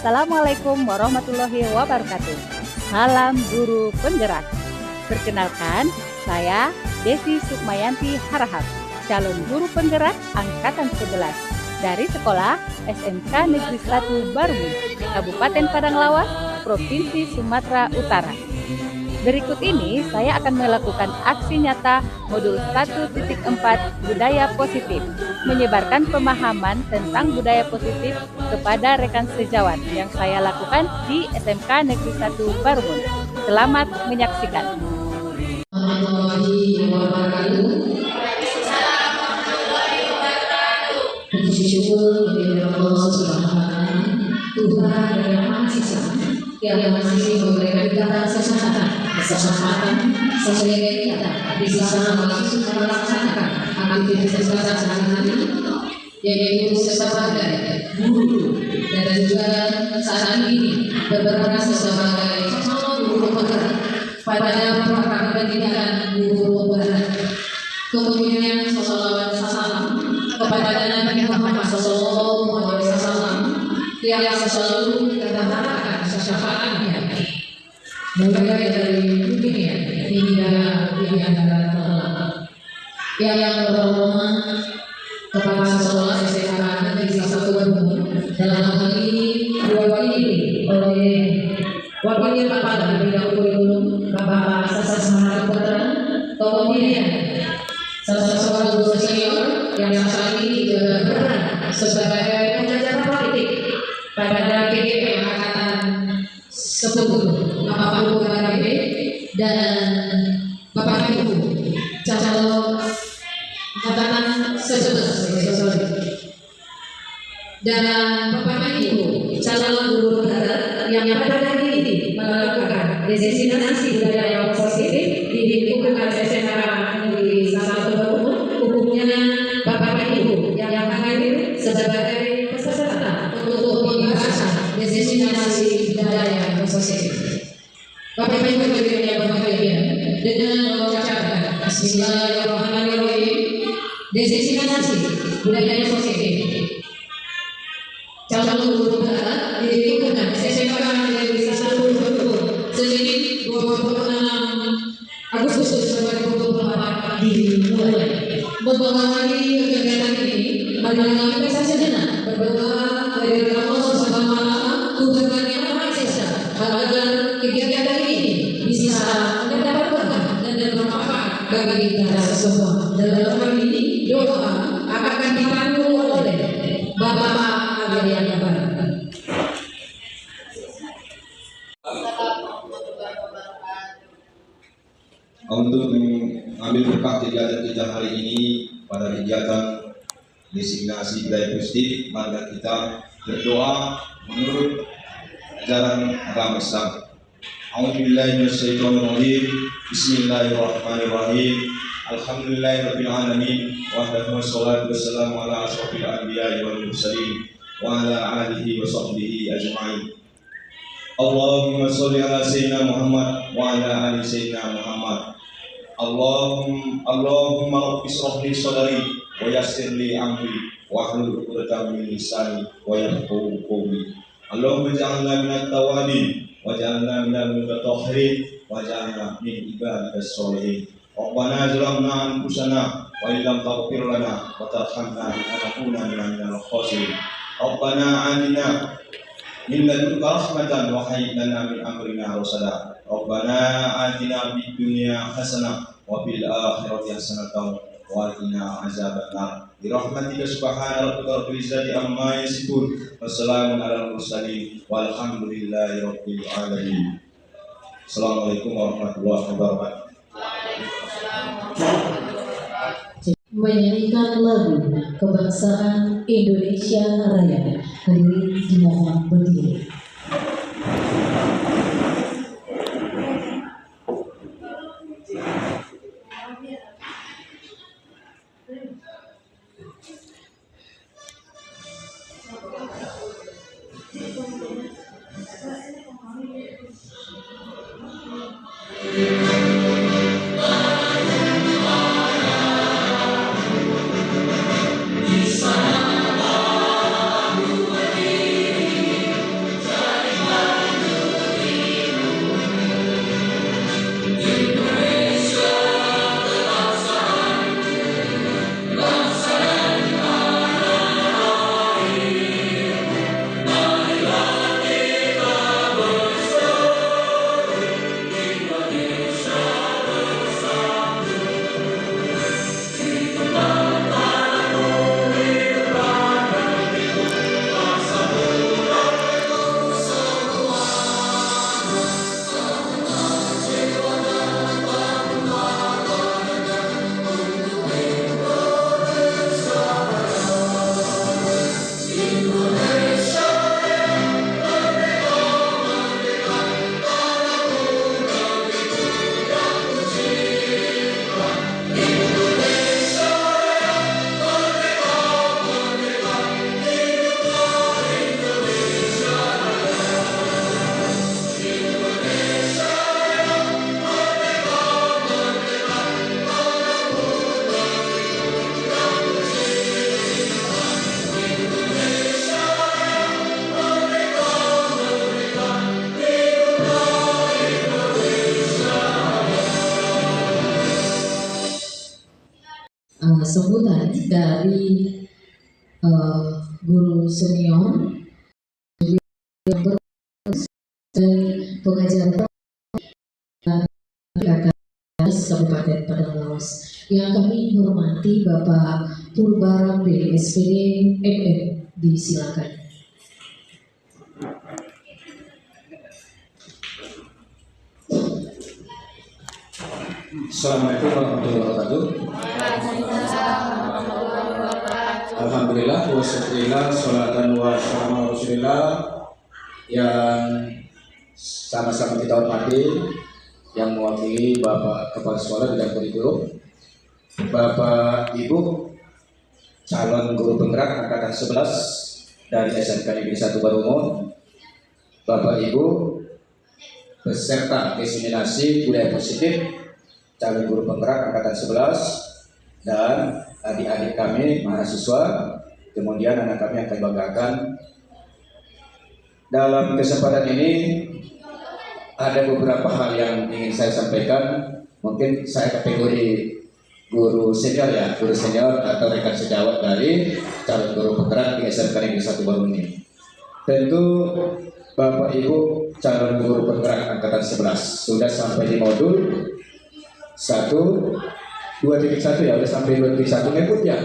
Assalamualaikum warahmatullahi wabarakatuh. Salam guru penggerak. Perkenalkan, saya Desi Sukmayanti Harahap, calon guru penggerak angkatan 11 dari sekolah SMK Negeri 1 Barung, Kabupaten Padang Lawas, Provinsi Sumatera Utara. Berikut ini saya akan melakukan aksi nyata modul 1.4 budaya positif, menyebarkan pemahaman tentang budaya positif kepada rekan sejawat yang saya lakukan di SMK Negeri 1 Barung. Selamat menyaksikan. Warahmatullahi wabarakatuh. Puji syukur kepada Allah Subhanahu wa Ta'ala, Tuhan yang Maha Esa, yang masih memberikan kita kesempatan sesuai kita bisa langsung melaksanakan aktivitas kita sehari-hari, yaitu sebagai guru dan juga saat ini berperan sebagai calon guru penggerak pada program pendidikan guru penggerak. Kemudian salawat salam kepada Nabi Muhammad SAW yang selalu kita harapkan syafaatnya mulai dari dunia hingga di antara kelak. Yang pertama kepada sekolah SMK Negeri 1 Barung dalam hal ini diwakili oleh wakil kepala bidang kurikulum Bapak Sasa Semangat Putra, kemudian salah seorang guru senior yang saat ini juga berperan sebagai pengajar politik pada GGP angkatan 10 Bapak Ibu KKP dan Bapak Ibu calon angkatan 11 dan Bapak Ibu calon guru penggerak yang pada hari ini melakukan destinasi budaya positif di lingkungan SMK Negeri 1 Barung, hukumnya Bapak Ibu yang hadir sebagai peserta untuk pembahasan destinasi budaya positif. Bapak Ibu yang berbahagia, dengan mengucapkan Bismillahirrahmanirrahim, destinasi budaya positif calon guru penggerak di lingkungan SMK Negeri 1 Barung Senin 26 Agustus 2024 dimulai. Mengawali kegiatan ini, marilah kita sejenak berdoa kepada Allah Subhanahu wa Ta'ala, Tuhan yang Maha Esa, agar kegiatan ini bisa mendapat berkah dan bermanfaat bagi kita semua. Dalam hal ini doa akan dipandu oleh Bapak yang untuk mengambil berkah kegiatan kita hari ini pada kegiatan designasi budaya positif, mari kita berdoa menurut ajaran agama Islam. A'udzubillahi minasyaitonirrajim. Bismillahirrahmanirrahim. Alhamdulillahirabbil alamin wahdahu wassalatu wassalamu ala asyrofil anbiya'i wal mursalin wa ala alihi wa sahbihi ajma'in. Allahumma sholli ala sayyidina Muhammad wa ala ali sayyidina Muhammad. Allahumma rabbi shrah li sadri wa yassir li amri wa hlul 'uqdatam min lisani wa yafqahu qawli. Allahumma ij'alna minat tawabin waj'alna minal mutatahhirin waj'alna min ibadikas sholihin. Rabbana zalamna anfusana wa illam taghfir lana wa tarhamna lanakunanna minal khasirin. Rabbana atina min ladunka rahmatan wa hayyi lana min amrina rasada. Rabbana atina fid dunya hasanah wa fil akhirati hasanatan wa qina azabannar. Bi rahmatika subhana rabbika rabbil izzati amma yasifun. Wassalamun alal mursalin walhamdulillahi rabbil alamin. Assalamualaikum warahmatullahi wabarakatuh. Menyanyikan lagu kebangsaan Indonesia Raya. Hadirin dimohon berdiri. sambutan dari guru senior yang dan pengajar Kabupaten Padang Lawas. Yang kami hormati Bapak Purbarambe SPD MM, disilakan. Assalamualaikum warahmatullahi wabarakatuh. Alhamdulillah, wassalatu sholatan wa salamu ala Rasulillah. Yang sama-sama kita hormati, yang mewakili Bapak Kepala Sekolah Bidang Kurikulum, Bapak Ibu calon guru penggerak angkatan 11 dari SMK Negeri 1 Barumun, Bapak Ibu peserta diseminasi budaya positif calon guru penggerak angkatan 11 dan adik-adik kami mahasiswa, kemudian anak kami yang akan banggakan. Dalam kesempatan ini ada beberapa hal yang ingin saya sampaikan. Mungkin saya kategori guru senior ya, guru senior atau rekan sejawat dari calon guru penggerak di SMK Negeri 1 Baru ini. Tentu Bapak Ibu calon guru penggerak angkatan 11 sudah sampai di modul 1, 2.1 ya, udah sampai 2.1 ngikut ya?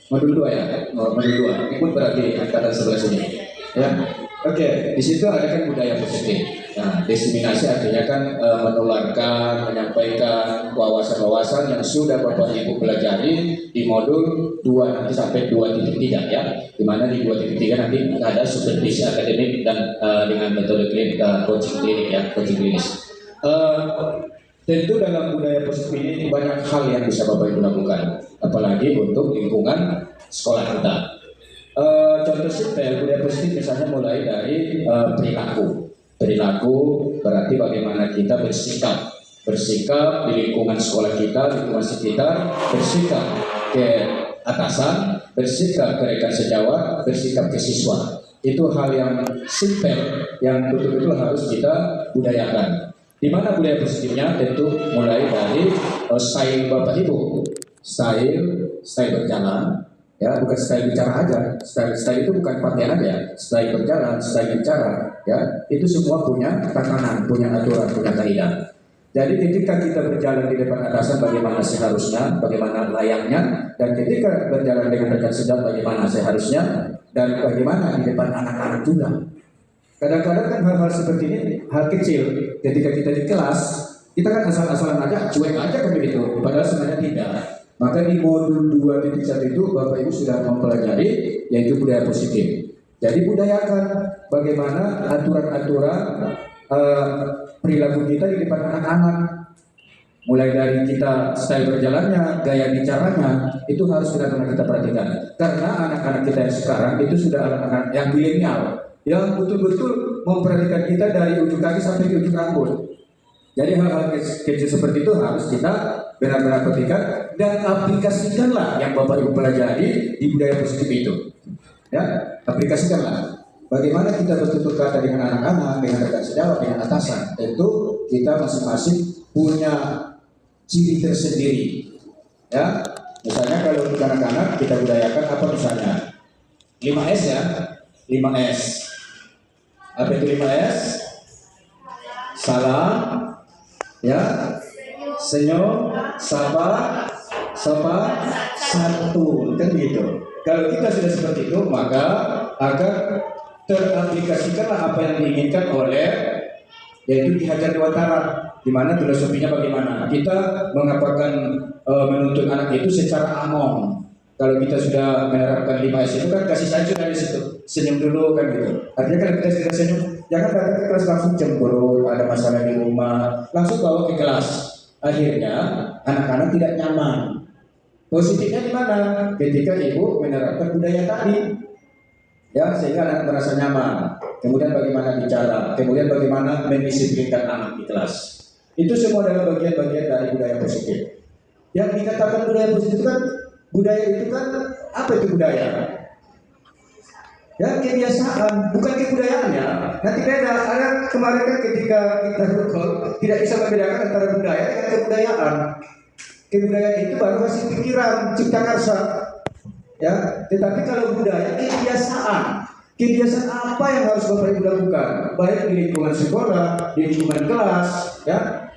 Modul 2 ya? Modul 2, ngikut berarti angkatan 11 ini ya. Oke, di situ ada kan budaya positif. Nah, diseminasi artinya kan menularkan, menyampaikan wawasan-wawasan yang sudah Bapak Ibu pelajari di modul 2 nanti sampai 2.3 ya. Di mana di 2.3 nanti ada supervisi akademik dan dengan metode klinik coaching klinik ya, coaching klinis. Tentu dalam budaya positif ini banyak hal yang bisa Bapak Ibu lakukan, apalagi untuk lingkungan sekolah kita. Contoh simpel budaya positif misalnya mulai dari perilaku. Perilaku berarti bagaimana kita bersikap di lingkungan sekolah kita, lingkungan sekitar, bersikap ke atasan, bersikap ke rekan sejawat, bersikap ke siswa. Itu hal yang simpel yang betul-betul harus kita budayakan. Di mana budaya positifnya? Tentu mulai dari style Bapak Ibu, style berjalan. Ya, bukan style bicara aja. Style itu bukan pakaian aja. Style berjalan, style bicara, ya, itu semua punya tatanan, punya aturan, punya kaidah. Jadi ketika kita berjalan di depan atasan bagaimana seharusnya, bagaimana layaknya, dan ketika berjalan dengan rekan sejawat bagaimana seharusnya, dan bagaimana di depan anak-anak juga. Kadang-kadang kan hal-hal seperti ini, hal kecil, ketika kita di kelas, kita kan asal-asalan aja, cuek aja kan begitu, padahal sebenarnya tidak. Maka di modul 2.1 itu Bapak Ibu sudah mempelajari yaitu budaya positif. Jadi budayakan bagaimana aturan-aturan perilaku kita di depan anak-anak. Mulai dari kita style berjalannya, gaya bicaranya, itu harus benar-benar kita perhatikan. Karena anak-anak kita yang sekarang itu sudah anak-anak yang milenial, yang betul-betul memperhatikan kita dari ujung kaki sampai ke ujung rambut. Jadi hal-hal kecil seperti itu harus kita benar-benar perhatikan dan aplikasikanlah yang Bapak Ibu pelajari di budaya positif itu. Ya, aplikasikanlah. Bagaimana kita bertutur kata dengan anak-anak, dengan rekan sejawat, dengan atasan. Tentu kita masing-masing punya ciri tersendiri. Ya, misalnya kalau untuk anak-anak kita budayakan apa misalnya? 5S ya, 5S. Apa itu 5S? Salam, ya, senyum, sapa, satu, kan gitu. Kalau kita sudah seperti itu, maka akan teraplikasikanlah apa yang diinginkan oleh, yaitu Ki Hajar Dewantara. Di mana filosofinya bagaimana? Kita mengapakan menuntut anak itu secara among. Kalau kita sudah menerapkan 5S itu kan kasih sayang sudah di situ, senyum dulu kan gitu. Artinya kalau kita sudah senyum, jangan datang ke kelas langsung cemburu, ada masalah di rumah, langsung bawa ke kelas. Akhirnya anak-anak tidak nyaman. Positifnya di mana? Ketika ibu menerapkan budaya tadi, ya, sehingga anak merasa nyaman. Kemudian bagaimana bicara, kemudian bagaimana mendisiplinkan anak di kelas. Itu semua adalah bagian-bagian dari budaya positif. Yang dikatakan budaya positif kan, budaya itu kan apa itu budaya? Ya, kebiasaan, bukan kebudayaannya. Nanti beda. Ada kemarin kan ketika kita tidak bisa membedakan antara budaya dengan kebudayaan. Kebudayaan itu baru hasil pikiran, cipta karsa. Ya, tetapi kalau budaya kebiasaan apa yang harus Bapak Ibu lakukan, baik di lingkungan sekolah, di lingkungan kelas, ya,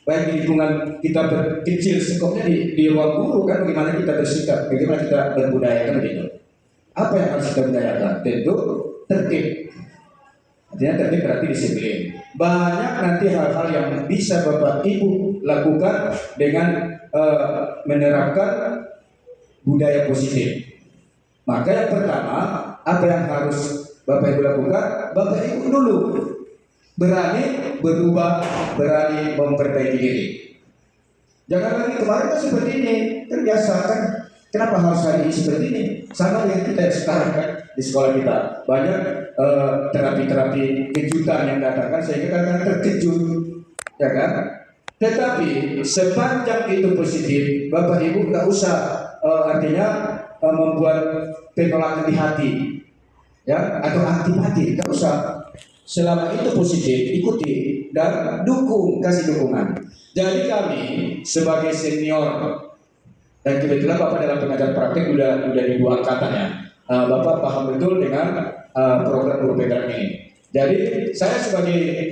baik di lingkungan kita kecil sekopnya di ruang guru kan, bagaimana kita bersikap, bagaimana kita berbudaya kan begitu. Apa yang harus kita budayakan? Tentu tertib. Artinya tertib berarti disiplin. Banyak nanti hal-hal yang bisa Bapak Ibu lakukan dengan menerapkan budaya positif. Maka yang pertama, apa yang harus Bapak Ibu lakukan? Bapak Ibu dulu berani berubah, berani memperbaiki diri. Jangan lagi kemarin kan seperti ini, terbiasa kan. Kenapa harus hari ini seperti ini? Sama dengan kita sekarang kan di sekolah kita banyak terapi-terapi kejutan yang datangkan sehingga kadang-kadang terkejut, ya kan? Tetapi sepanjang itu positif, Bapak Ibu nggak usah artinya membuat penolakan di hati, ya, atau antipati, nggak usah. Selama itu positif, ikuti dan dukung, kasih dukungan. Jadi kami sebagai senior, dan kebetulan Bapak dalam pengajar praktek udah di 2 angkatan ya. Bapak paham betul dengan program guru penggerak ini. Jadi saya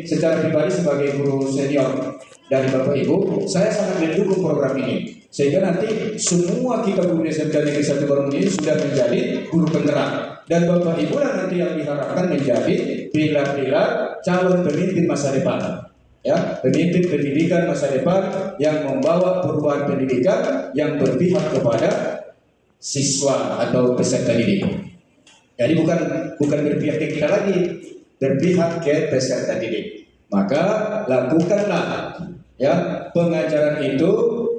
secara pribadi sebagai guru senior dari Bapak Ibu, saya sangat mendukung program ini. Sehingga nanti semua kita guru SMK Negeri 1 Baru ini sudah menjadi guru penggerak. Dan Bapak Ibu lah nanti yang diharapkan menjadi pilar-pilar calon pemimpin masa depan. Ya, pemimpin pendidikan masa depan yang membawa perubahan pendidikan yang berpihak kepada siswa atau peserta didik. Jadi bukan berpihak ke kita lagi, berpihak ke peserta didik. Maka lakukanlah ya pengajaran itu,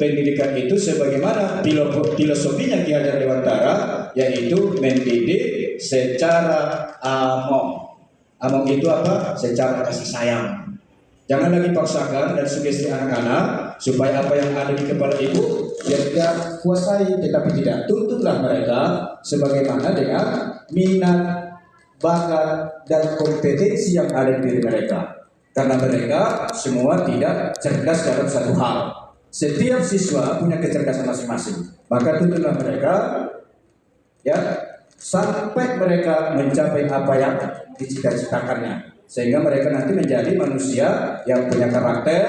pendidikan itu sebagaimana filosofinya Ki Hajar Dewantara, yaitu mendidik secara among. Among itu apa? Secara kasih sayang. Jangan lagi paksakan dan sugesti anak-anak supaya apa yang ada di kepala ibu dia kuasai, tetapi tidak. Tuntutlah mereka sebagaimana dengan minat, bakat, dan kompetensi yang ada di diri mereka. Karena mereka semua tidak cerdas dalam satu hal. Setiap siswa punya kecerdasan masing-masing. Maka tuntutlah mereka ya sampai mereka mencapai apa yang dicita-citakannya. Sehingga mereka nanti menjadi manusia yang punya karakter,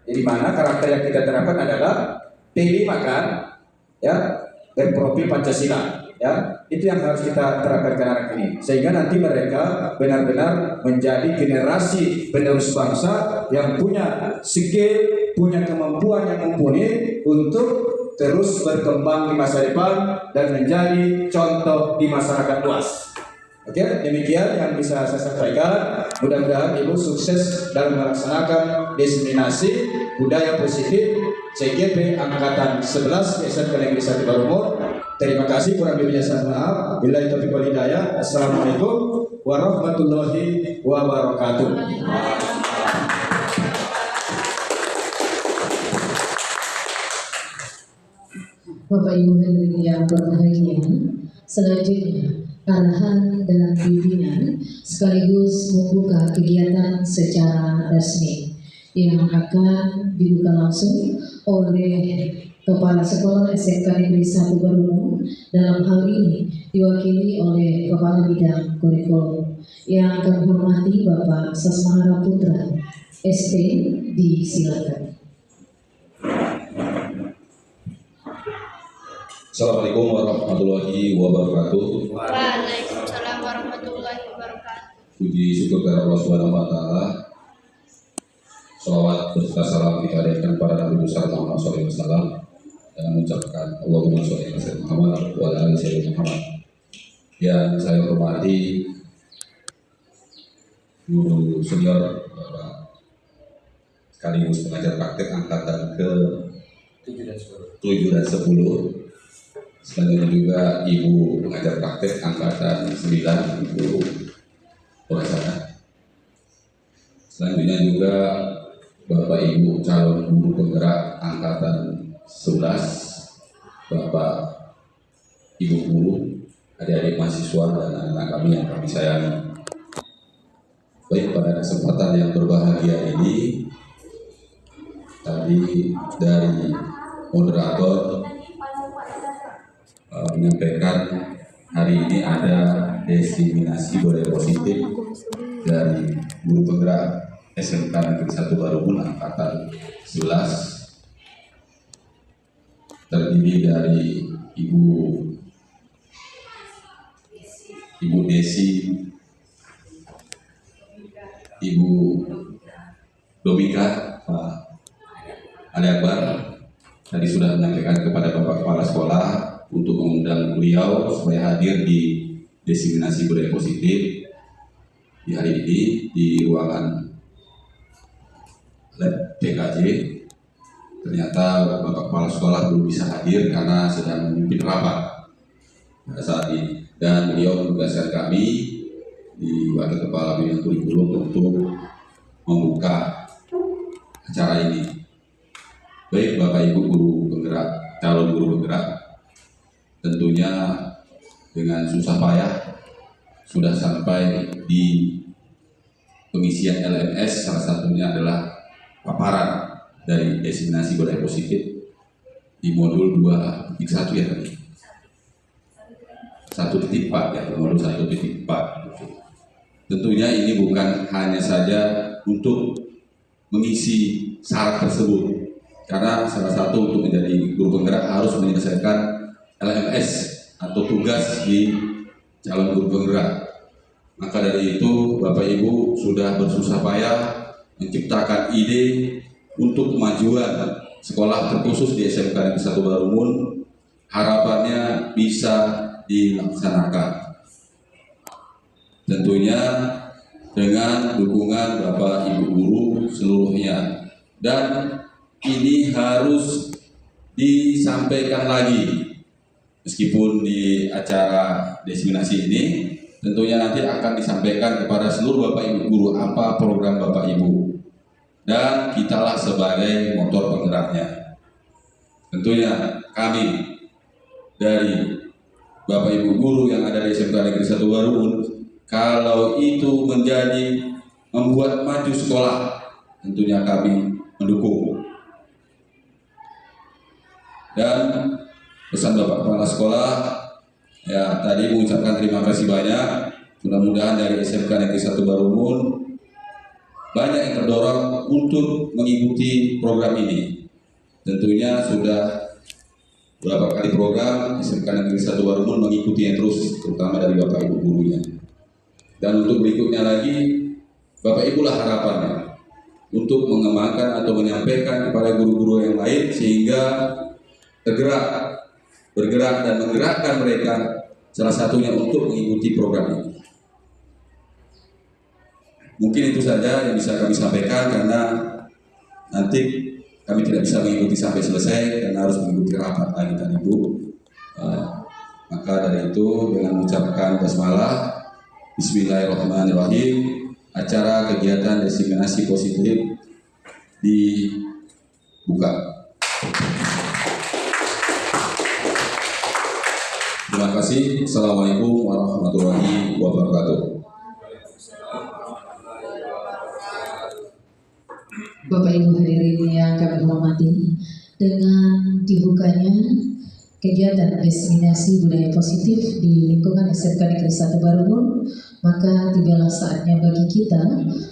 di mana karakter yang kita terapkan adalah P5 kan, ya, berprofil Pancasila, ya, itu yang harus kita terapkan ke anak ini. Sehingga nanti mereka benar-benar menjadi generasi penerus bangsa yang punya skill, punya kemampuan yang mumpuni untuk terus berkembang di masa depan dan menjadi contoh di masyarakat luas. Oke, demikian yang bisa saya sampaikan. Mudah-mudahan Ibu sukses dalam melaksanakan diseminasi budaya positif CGP Angkatan 11 SMK Negeri 1 Barumur. Terima kasih, kurang lebihnya saya maaf. Billahi taufiq wal hidayah. Assalamualaikum warahmatullahi wabarakatuh. Bapak Ibu hadirin yang berbahagia, selanjutnya arahan dan bimbingan sekaligus membuka kegiatan secara resmi yang akan dibuka langsung oleh Kepala Sekolah SMK Negeri 1 Barumur, dalam hal ini diwakili oleh Kepala Bidang Kurikulum yang kami hormati Bapak Sasmahara Putra SP. Disilakan. Assalamualaikum warahmatullahi wabarakatuh. Waalaikumsalam warahmatullahi wabarakatuh. Puji syukur kepada Allah Subhanahu wa taala. Salawat berserta salam kita hadirkan pada Nabi besar Muhammad SAW dan mengucapkan Allahumma sholli ala sayyidina Muhammad wa ala ali sayyidina Muhammad. Yang saya hormati guru senior Bapak sekaligus pengajar praktek angkatan ke 7 dan 10. Selanjutnya juga Ibu pengajar praktek angkatan 9, Ibu Pelaksana. Selanjutnya juga Bapak Ibu calon guru penggerak angkatan 11, Bapak Ibu guru, adik-adik mahasiswa dan anak-anak kami yang kami sayangi. Baik, pada kesempatan yang berbahagia ini tadi dari moderator menyampaikan hari ini ada diseminasi budaya positif dari guru penggerak SMK Negeri 1 Barumun angkatan 11, terdiri dari Ibu Desi, Ibu Domika, Pak Ali Akbar tadi sudah menyampaikan kepada Bapak Kepala Sekolah untuk mengundang beliau supaya hadir di diseminasi budaya positif di hari ini di ruangan lab PKJ. Ternyata Bapak Kepala Sekolah belum bisa hadir karena sedang memimpin rapat pada saat ini, dan beliau menugaskan kami di Wakil Kepala Bidang Kurikulum untuk membuka acara ini. Baik Bapak Ibu guru penggerak, calon guru penggerak, tentunya dengan susah payah sudah sampai di pengisian LMS, salah satunya adalah paparan dari diseminasi budaya positif di modul 2.1 ya tadi. 1.4 ya, modul 1.4. Tentunya ini bukan hanya saja untuk mengisi syarat tersebut, karena salah satu untuk menjadi guru penggerak harus menyelesaikan LMS atau tugas di calon guru penggerak. Maka dari itu Bapak Ibu sudah bersusah payah menciptakan ide untuk kemajuan sekolah terkhusus di SMK Negeri 1 Barumun. Harapannya bisa dilaksanakan. Tentunya dengan dukungan Bapak Ibu guru seluruhnya, dan ini harus disampaikan lagi meskipun di acara diseminasi ini tentunya nanti akan disampaikan kepada seluruh Bapak Ibu guru apa program Bapak Ibu, dan kitalah sebagai motor penggeraknya. Tentunya kami dari Bapak Ibu guru yang ada di SMK Negeri 1 Barumun, kalau itu menjadi membuat maju sekolah, tentunya kami mendukung. Dan pesan Bapak Kepala Sekolah, ya tadi mengucapkan terima kasih banyak. Mudah-mudahan dari SMK Negeri 1 Barumun banyak yang terdorong untuk mengikuti program ini. Tentunya sudah beberapa kali program SMK Negeri 1 Barumun mengikutinya terus, terutama dari Bapak Ibu gurunya. Dan untuk berikutnya lagi, Bapak Ibu lah harapannya untuk mengembangkan atau menyampaikan kepada guru-guru yang lain sehingga bergerak dan menggerakkan mereka, salah satunya untuk mengikuti program ini. Mungkin itu saja yang bisa kami sampaikan, karena nanti kami tidak bisa mengikuti sampai selesai karena harus mengikuti rapat lagi tadi Bu. Maka dari itu dengan mengucapkan basmalah, Bismillahirrahmanirrahim, acara kegiatan diseminasi positif dibuka. Terima kasih. Assalamualaikum warahmatullahi wabarakatuh. Bapak Ibu hadirin yang kami hormati, dengan dibukanya kegiatan diseminasi budaya positif di lingkungan SMK Negeri 1 Barumun, maka tibalah saatnya bagi kita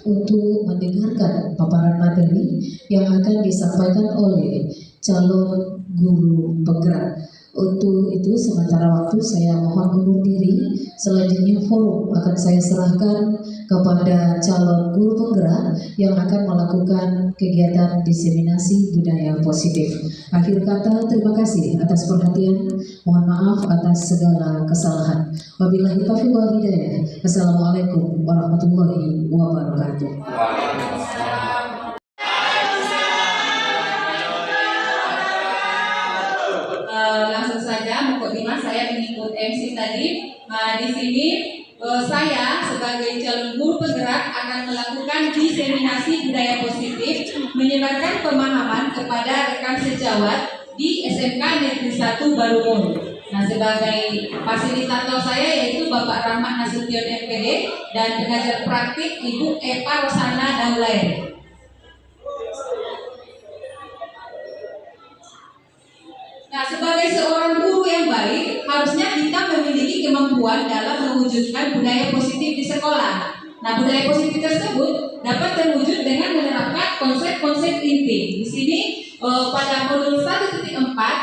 untuk mendengarkan paparan materi yang akan disampaikan oleh calon guru penggerak. Untuk itu sementara waktu saya mohon undur diri. Selanjutnya forum akan saya serahkan kepada calon guru penggerak yang akan melakukan kegiatan diseminasi budaya positif. Akhir kata, terima kasih atas perhatian. Mohon maaf atas segala kesalahan. Wabillahi taufiq wal hidayah. Assalamualaikum warahmatullahi wabarakatuh. Langsung saja mukadimah saya mengikut MC tadi. Di sini saya sebagai calon guru penggerak akan melakukan diseminasi budaya positif, menyebarkan pemahaman kepada rekan sejawat di SMK Negeri 1 Barumun. Nah, sebagai fasilitator saya yaitu Bapak Rahmat Nasution MPD dan pengajar praktik Ibu Eva Rosana Daulair. Nah, sebagai seorang guru yang baik, harusnya kita memiliki kemampuan dalam mewujudkan budaya positif di sekolah. Nah, budaya positif tersebut dapat terwujud dengan menerapkan konsep-konsep inti. Di sini pada modul 1.4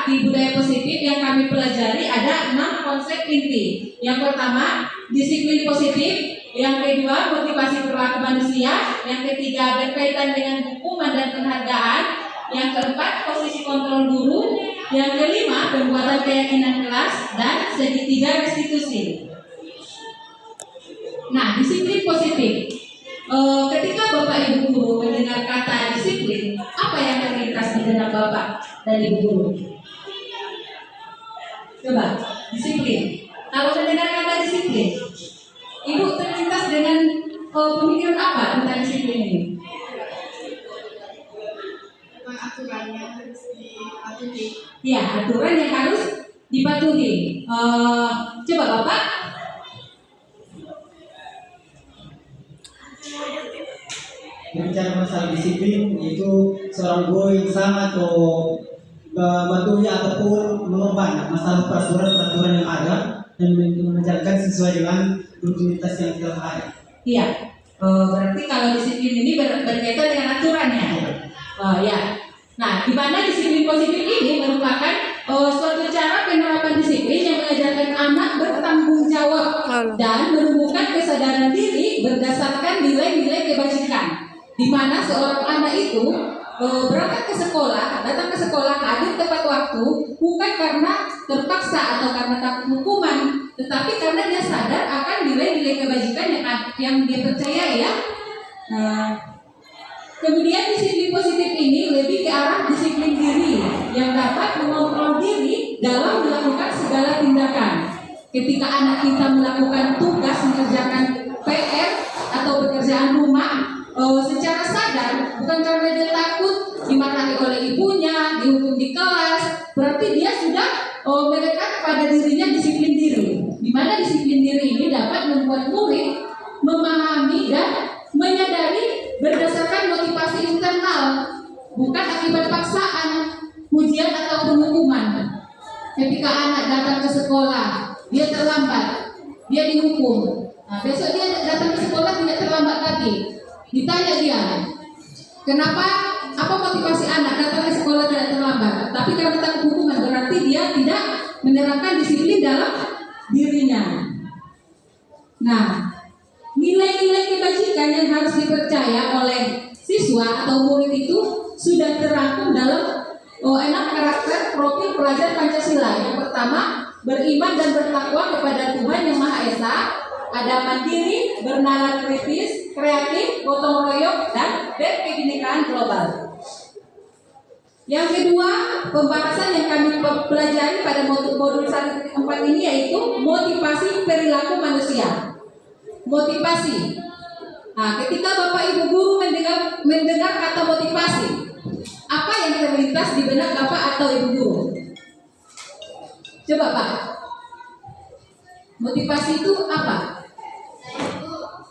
di budaya positif yang kami pelajari ada 6 konsep inti. Yang pertama, disiplin positif. Yang kedua, motivasi perilaku manusia. Yang ketiga, berkaitan dengan hukuman dan penghargaan. Yang keempat, posisi kontrol guru. Yang kelima, pembuatan keyakinan kelas. Dan segitiga restitusi. Nah, disiplin positif. Ketika Bapak Ibu guru mendengar kata disiplin, apa yang terlintas di benak Bapak dan Ibu guru? Coba, disiplin. Kalau mendengar kata disiplin, Ibu terlintas dengan pemikiran apa tentang disiplin ini? Aturannya harus dipatuhi. Ya, aturan yang harus dipatuhi. Coba Bapak. Berbicara masalah disiplin, yaitu seorang guru yang sah atau mematuhi ataupun mengubah masalah peraturan yang ada dan menjalankan sesuai dengan rutinitas yang telah ada. Iya, berarti kalau disiplin ini berkaitan dengan aturannya. Ya. Nah, di mana disiplin positif ini merupakan suatu cara penerapan disiplin yang mengajarkan anak bertanggung jawab dan menumbuhkan kesadaran diri berdasarkan nilai-nilai kebajikan. Di mana seorang anak itu berangkat ke sekolah, datang ke sekolah hadir tepat waktu, bukan karena terpaksa atau karena takut hukuman, tetapi karena dia sadar akan nilai-nilai kebajikan yang dia percaya ya. Kemudian disiplin positif ini lebih ke arah disiplin diri yang dapat mengontrol diri dalam melakukan segala tindakan. Ketika anak kita melakukan tugas mengerjakan PR atau pekerjaan rumah secara sadar, bukan karena dia takut dimarahi oleh ibunya, dihukum di kelas, berarti dia sudah melekat pada dirinya disiplin diri. Di mana disiplin diri ini dapat membuat murid memahami dan menyadari berdasarkan motivasi internal, bukan akibat paksaan, ujian atau hukuman. Ketika anak datang ke sekolah, dia terlambat, dia dihukum. Nah, besok dia datang ke sekolah tidak terlambat lagi. Ditanya dia, kenapa? Apa motivasi anak datang ke sekolah tidak terlambat? Tapi karena takut hukuman, berarti dia tidak menerapkan disiplin dalam dirinya. Nah, nilai-nilai kebajikan yang harus dipercaya oleh siswa atau murid itu sudah terangkum dalam 6 karakter profil pelajar Pancasila. Yang pertama, beriman dan bertakwa kepada Tuhan Yang Maha Esa. Ada mandiri, bernalar kritis, kreatif, gotong royong, dan berkebinekaan global. Yang kedua, pembahasan yang kami pelajari pada modul 1.4 ini yaitu motivasi perilaku manusia. Motivasi. Nah, ketika Bapak Ibu guru mendengar kata motivasi, apa yang terlintas di benak Bapak atau Ibu guru? Coba Pak. Motivasi itu apa?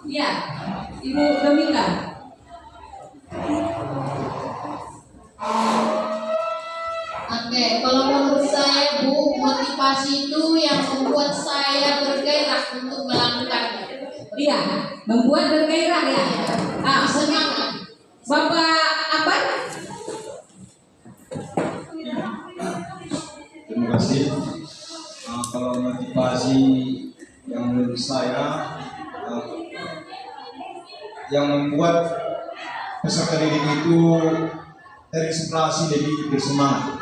Ya, Ibu Domika. Oke, kalau menurut saya Bu, motivasi itu yang membuat saya bergairah untuk melakukannya. Iya, membuat bergairah ya. Semangat. Bapak apa? Terima kasih. Kalau motivasi yang menurut saya yang membuat peserta didik itu terinspirasi lebih bersemangat.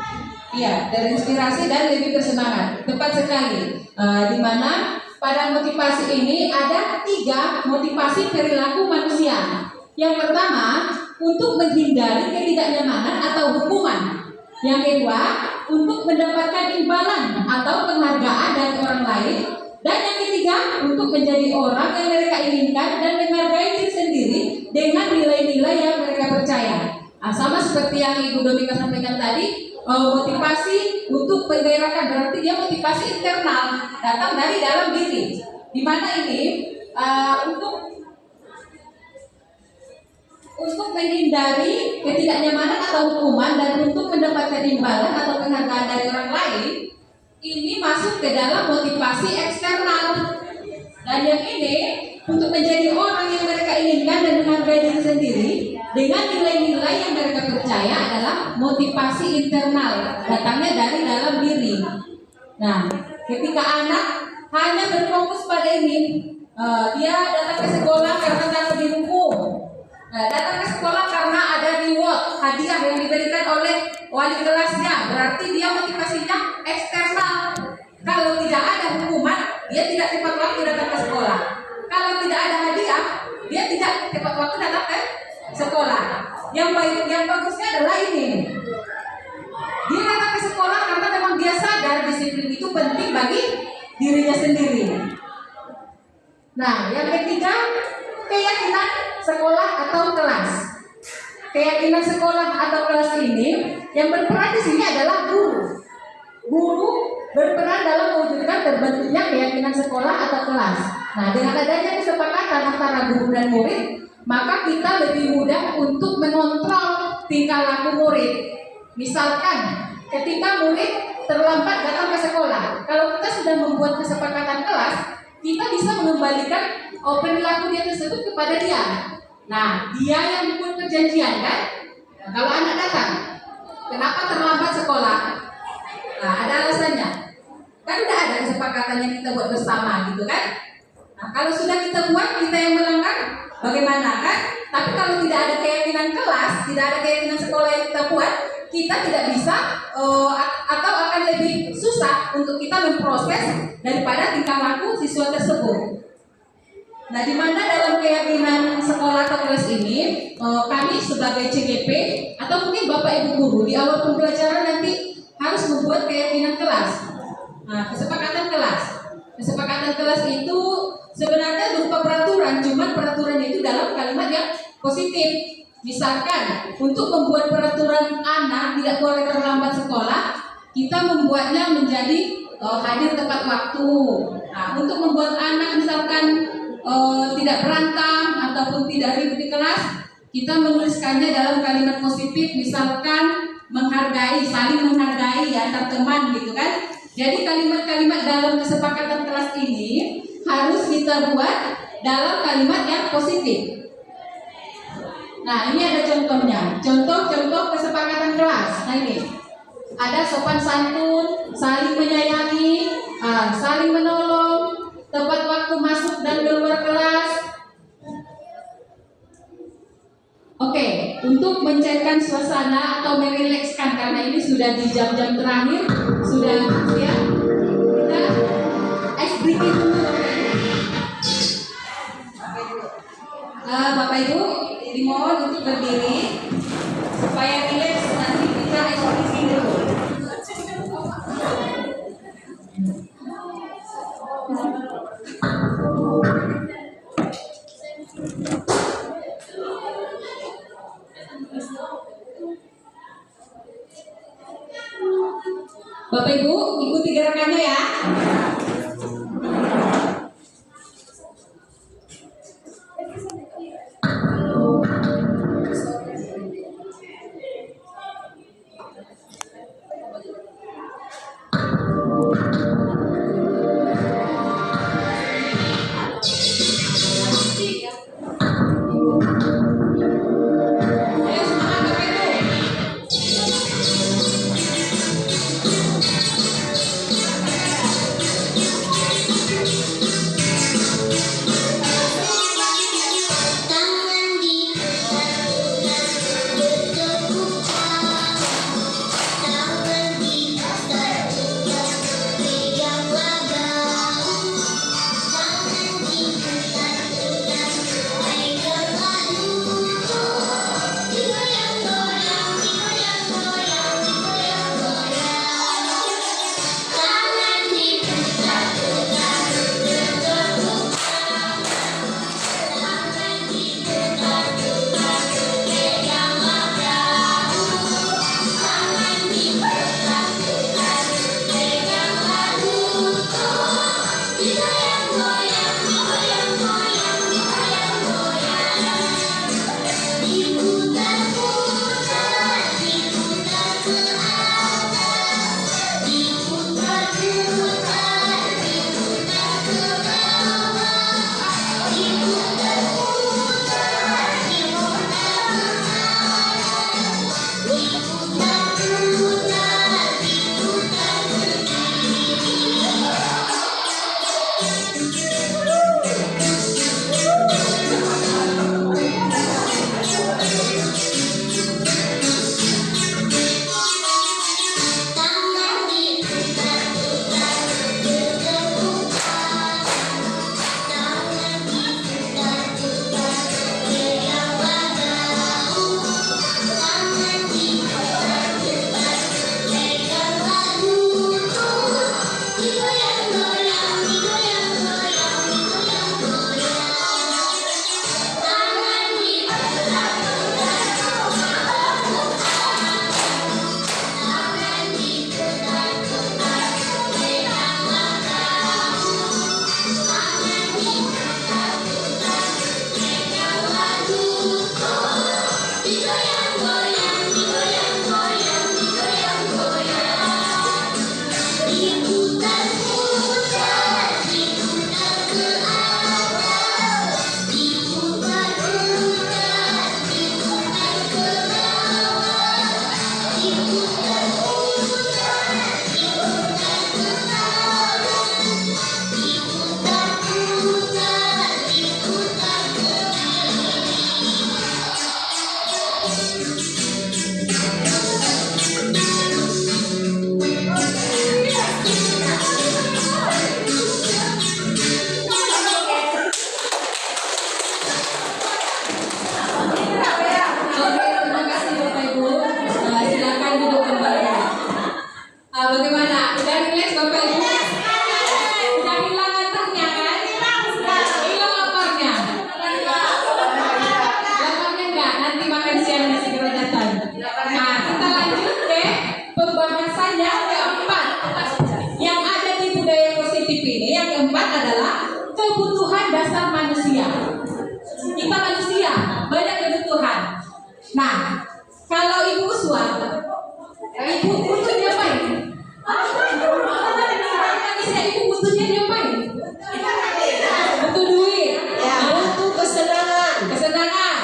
Iya, terinspirasi dan lebih bersemangat. Tepat sekali. Di mana pada motivasi ini ada 3 motivasi perilaku manusia. Yang pertama, untuk menghindari ketidaknyamanan atau hukuman. Yang kedua, untuk mendapatkan imbalan atau penghargaan dari orang lain. Dan yang ketiga, untuk menjadi orang yang mereka inginkan dan menghargai diri sendiri dengan nilai-nilai yang mereka percaya. Nah, sama seperti yang Ibu Domika sampaikan tadi, motivasi untuk menggairahkan berarti dia motivasi internal, datang dari dalam diri. Di mana ini untuk menghindari ketidaknyamanan atau hukuman dan untuk mendapatkan imbalan atau penghargaan dari orang lain, ini masuk ke dalam motivasi eksternal. Dan yang ini untuk menjadi orang yang mereka inginkan dan menghargai diri sendiri dengan nilai-nilai yang mereka percaya adalah motivasi internal, datangnya dari dalam diri. Nah, ketika anak hanya berfokus pada ini, dia datang ke sekolah karena takut dihukum. Datang ke sekolah karena ada reward, hadiah yang diberikan oleh wali kelasnya. Berarti dia motivasinya eksternal. Kalau tidak ada hukuman, dia tidak tepat waktu datang ke sekolah. Kalau tidak ada hadiah, dia tidak tepat waktu datang ke sekolah. Yang bagusnya adalah ini. Dia datang ke sekolah karena memang dia sadar disiplin itu penting bagi dirinya sendiri. Nah, yang ketiga, keyakinan sekolah atau kelas. Keyakinan sekolah atau kelas ini yang berperan di sini adalah guru. Guru berperan dalam mewujudkan terbentuknya keyakinan sekolah atau kelas. Nah, dengan adanya kesepakatan antara guru dan murid, maka kita lebih mudah untuk mengontrol tingkah laku murid. Misalkan, ketika murid terlambat datang ke sekolah, kalau kita sudah membuat kesepakatan kelas, kita bisa mengembalikan perilaku dia tersebut kepada dia. Nah, dia yang membuat perjanjian kan? Nah, kalau anak datang, kenapa terlambat sekolah? Nah, ada alasannya. Kan udah ada kesepakatan yang kita buat bersama gitu kan? Nah, kalau sudah kita buat, kita yang melanggar, bagaimana kan? Tapi kalau tidak ada keyakinan kelas, tidak ada keyakinan sekolah yang kita buat, kita tidak bisa atau akan lebih susah untuk kita memproses daripada tingkah laku siswa tersebut. Nah, di mana dalam keyakinan sekolah atau kelas ini, kami sebagai CGP atau mungkin Bapak Ibu guru di awal pembelajaran nanti harus membuat keyakinan kelas. Nah, kesepakatan kelas. Kesepakatan kelas itu sebenarnya berupa peraturan, cuman peraturannya itu dalam kalimat yang positif. Misalkan, untuk membuat peraturan anak tidak boleh terlambat sekolah, kita membuatnya menjadi hadir tepat waktu. Nah, untuk membuat anak misalkan tidak berantem ataupun tidak ribut di kelas, kita menuliskannya dalam kalimat positif, misalkan menghargai, saling menghargai ya, antar teman gitu kan. Jadi kalimat-kalimat dalam kesepakatan kelas ini harus kita buat dalam kalimat yang positif. Nah, ini ada contohnya. Contoh kesepakatan kelas. Nah, ini ada sopan santun, saling menyayangi, saling menolong, tepat waktu masuk dan keluar kelas. Oke, untuk mencairkan suasana atau merilekskan karena ini sudah di jam-jam terakhir, sudah ya. Kita ice breaking dulu Bapak Ibu, dimohon untuk berdiri supaya rileks, nanti kita ice breaking dulu. Bapak Ibu, ikuti gerakannya ya. Ayo semangat Bapak Ibu.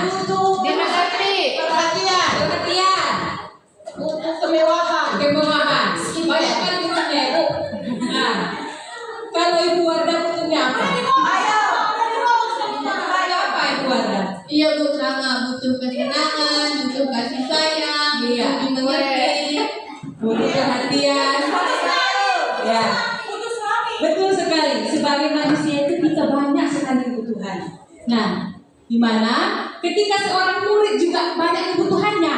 butuh dimengerti, perhatian, butuh kemewahan. banyak kan butuhnya ibu. Nah, kalau Ibu Wardah butuhnya apa? Butuhnya apa Ibu Wardah? Iya Bu, sama butuh kesenangan, butuh kasih sayang, Iya. butuh dimengerti. Butuh perhatian. Ya. Betul sekali. Sebagai manusia itu kita banyak sekali kebutuhan. Nah, di mana ketika seorang murid juga banyak kebutuhannya.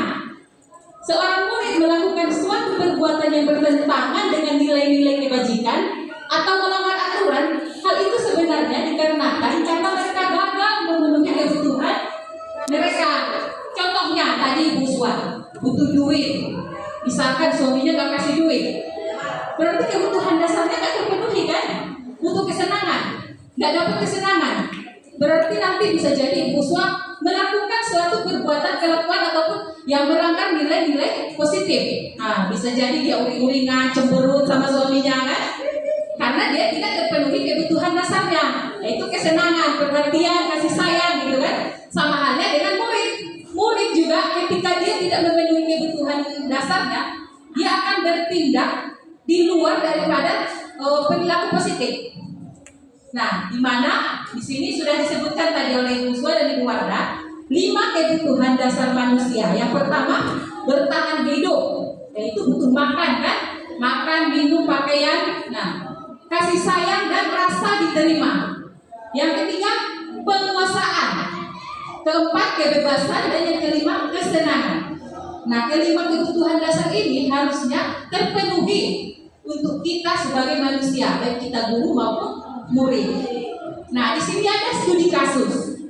Seorang murid melakukan suatu perbuatan yang bertentangan dengan nilai-nilai kebajikan atau melanggar aturan, hal itu sebenarnya dikarenakan karena mereka gagal memenuhi kebutuhan mereka. Contohnya tadi Ibu Swa butuh duit, misalkan suaminya gak kasih duit, berarti kebutuhan dasarnya gak terpenuhi kan? Butuh kesenangan, gak dapat kesenangan, berarti nanti bisa jadi Ibu Swa melakukan suatu perbuatan kelakuan ataupun yang melanggar nilai-nilai positif. Nah, bisa jadi dia uring-uringan, cemberut sama suaminya kan? Karena dia tidak terpenuhi kebutuhan dasarnya, yaitu kesenangan, perhatian, kasih sayang gitu kan? Sama halnya dengan murid. Murid juga ketika dia tidak memenuhi kebutuhan dasarnya, dia akan bertindak di luar daripada perilaku positif. Nah, di mana di sini sudah disebutkan tadi oleh Ibu Swa dan Ibu Wardah 5 kebutuhan dasar manusia. Yang pertama, bertahan hidup, yaitu butuh makan kan? Makan, minum, pakaian. Nah, kasih sayang dan rasa diterima. Yang ketiga, penguasaan. Keempat, kebebasan, dan yang kelima, kesenangan. Nah, kelima kebutuhan dasar ini harusnya terpenuhi untuk kita sebagai manusia, baik kita guru maupun murid. Nah, di sini ada studi kasus.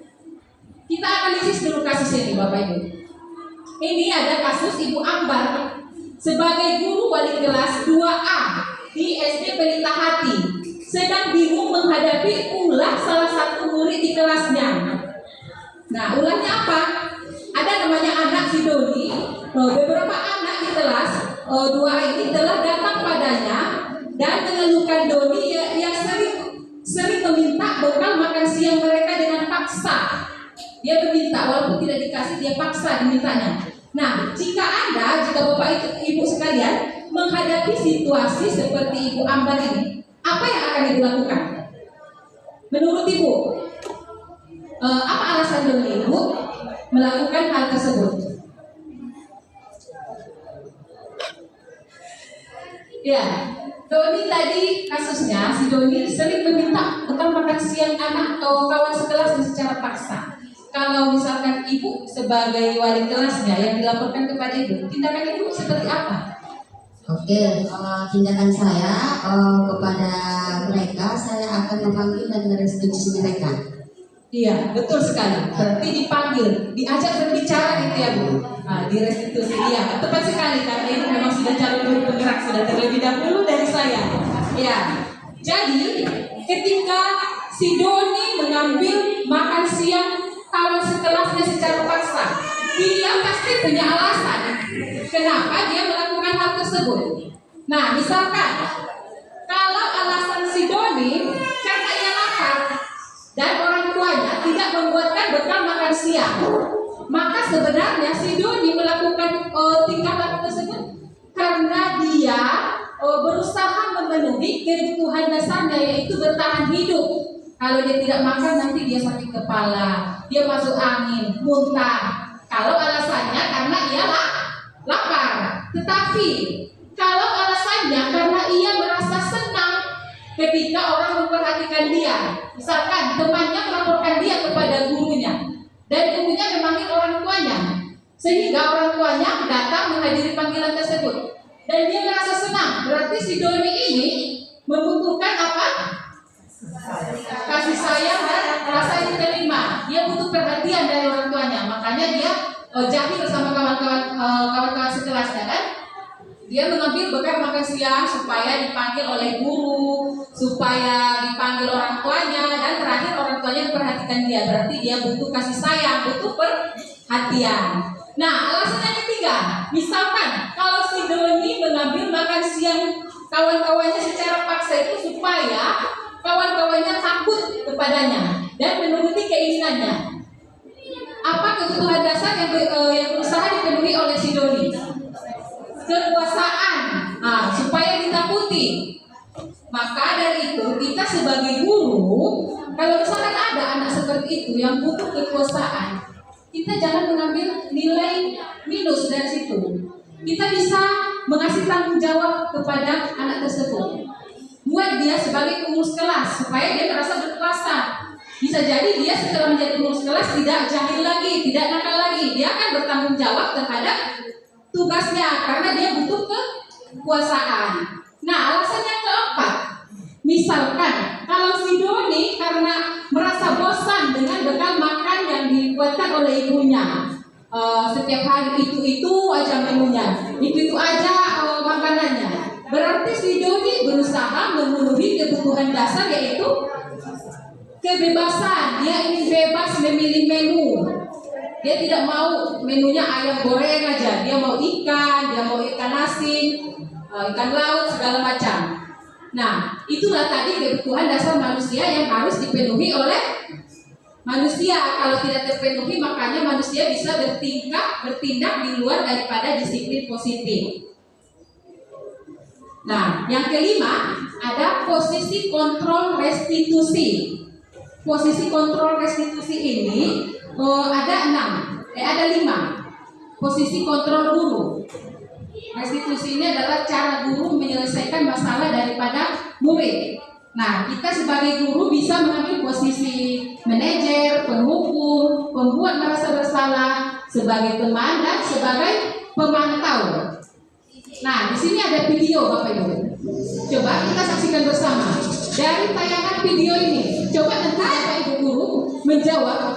Kita analisis dulu kasus ini, Bapak Ibu. Ini ada kasus Ibu Ambar sebagai guru wali kelas 2A di SD Pelita Hati, sedang bingung menghadapi ulah salah satu murid di kelasnya. Nah, ulahnya apa? Ada namanya anak si Doni. Beberapa anak di kelas 2A ini telah datang padanya dan mengeluhkan Doni yang sering meminta bekal makan siang mereka dengan paksa. Dia meminta, walaupun tidak dikasih, dia paksa dimintanya. Nah, jika Bapak Ibu sekalian menghadapi situasi seperti Ibu Ambar ini, apa yang akan Ibu lakukan? Menurut Ibu, apa alasan Doni Ibu melakukan hal tersebut? Ya, Doni tadi kasusnya, si Doni sering meminta bekal makan siang anak atau kawan sekelasnya secara paksa. Kalau misalkan Ibu sebagai wali kelasnya yang dilaporkan kepada Ibu, tindakan Ibu seperti apa? Oke, tindakan saya kepada mereka, saya akan memanggil dan merestitusi mereka. Iya, betul sekali. Berarti dipanggil, diajak berbicara gitu ya Bu. Nah, direstitusi, iya, tepat sekali karena ini memang sudah calon guru penggerak, sudah terlebih dahulu dari saya. Ya, jadi ketika si Doni mengambil makan siang kawan sekelasnya secara paksa, dia pasti punya alasan kenapa dia melakukan hal tersebut. Nah, misalkan kalau alasan si Doni karena ia lapar dan orang tuanya tidak membuatkan bekal makan siang, maka sebenarnya si Doni melakukan tingkah laku tersebut karena dia berusaha memenuhi kebutuhan dasarnya, yaitu bertahan hidup. Kalau dia tidak makan nanti dia sakit kepala, dia masuk angin, muntah. Kalau alasannya karena ia lapar. Tetapi kalau alasannya karena ia merasa senang ketika orang memperhatikan dia, misalkan temannya melaporkan dia kepada gurunya dan gurunya memanggil orang tuanya, sehingga orang tuanya datang menghadiri panggilan tersebut dan dia merasa senang, berarti si Doni ini membutuhkan apa? Kasih sayang dan rasa diterima. Dia butuh perhatian dari orang tuanya, makanya dia jahil bersama kawan-kawan sekelasnya kan. Dia mengambil bekal makan siang supaya dipanggil oleh guru, supaya dipanggil orang tuanya, dan terakhir orang tuanya memperhatikan dia. Berarti dia butuh kasih sayang, butuh perhatian. Nah, alasan yang ketiga, misalkan kalau si Doni mengambil makan siang kawan-kawannya secara paksa itu supaya kawan-kawannya takut kepadanya dan menuruti keinginannya. Apa kebutuhan dasar yang berusaha dipenuhi oleh si Doni? Kekuasaan, supaya ditakuti. Maka dari itu kita sebagai guru, kalau misalkan ada anak seperti itu yang butuh kekuasaan, kita jangan mengambil nilai minus dari situ. Kita bisa mengasih tanggung jawab kepada anak tersebut. Buat dia sebagai pengurus kelas supaya dia merasa berkuasa. Bisa jadi dia setelah menjadi pengurus kelas tidak jahil lagi, tidak nakal lagi. Dia akan bertanggung jawab terhadap tugasnya karena dia butuh kekuasaan. Nah, alasan yang keempat, misalkan kalau si Doni karena merasa bosan dengan bekal makan yang dibuatkan oleh ibunya, setiap hari itu aja menunya, itu aja makanannya. Berarti si Doni berusaha memenuhi kebutuhan dasar yaitu kebebasan. Dia ingin bebas memilih menu. Dia tidak mau menunya ayam goreng aja. Dia mau ikan, dia mau ikan asin, ikan laut, segala macam. Nah, itulah tadi kebutuhan dasar manusia yang harus dipenuhi oleh manusia. Kalau tidak terpenuhi, makanya manusia bisa bertindak di luar daripada disiplin positif. Nah, yang kelima ada posisi kontrol restitusi. Posisi kontrol restitusi ini ada 5. Posisi kontrol guru. Restitusi ini adalah cara guru menyelesaikan masalah daripada murid. Nah, kita sebagai guru bisa mengambil posisi manajer, penghukum, pembuat merasa bersalah, sebagai teman dan sebagai pemantau. Nah, di sini ada video Bapak Ibu. Coba kita saksikan bersama. Dari tayangan video ini, coba nanti Bapak Ibu guru menjawab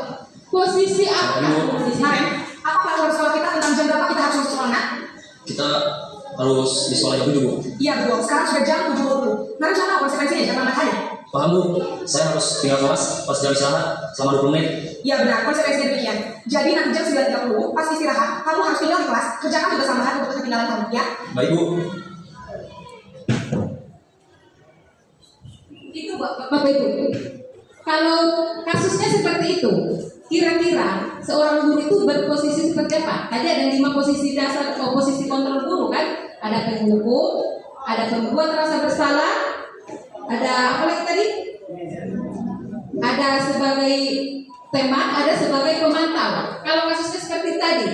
posisi apa? Apa harus sekolah kita tentang jam berapa kita harus masuk sekolah? Nak? Kita harus di sekolah jam 7, Bu. Iya, Bu. Sekarang sudah jam 7.20. Nah, rencana apa konsekuensinya? Jam berapa kali? Paham, Bu. Saya harus tinggal kelas pas jam istirahat selama 20 menit. Iya, benar. Konsekuensinya demikian. Jadi nanti jam 9.30 pas istirahat, kamu harus tinggal di kelas, kerjakan tugas tambahan untuk ketinggalan kamu, ya? Baik, Bu. Itu Bapak Ibu. Kalau kasusnya seperti itu, kira-kira seorang guru itu berposisi seperti apa? Tadi ada 5 posisi dasar atau posisi kontrol guru kan? Ada penghukum, ada pembuat rasa bersalah, ada apa lagi tadi? Ada sebagai teman, ada sebagai pemantau. Kalau kasusnya seperti tadi,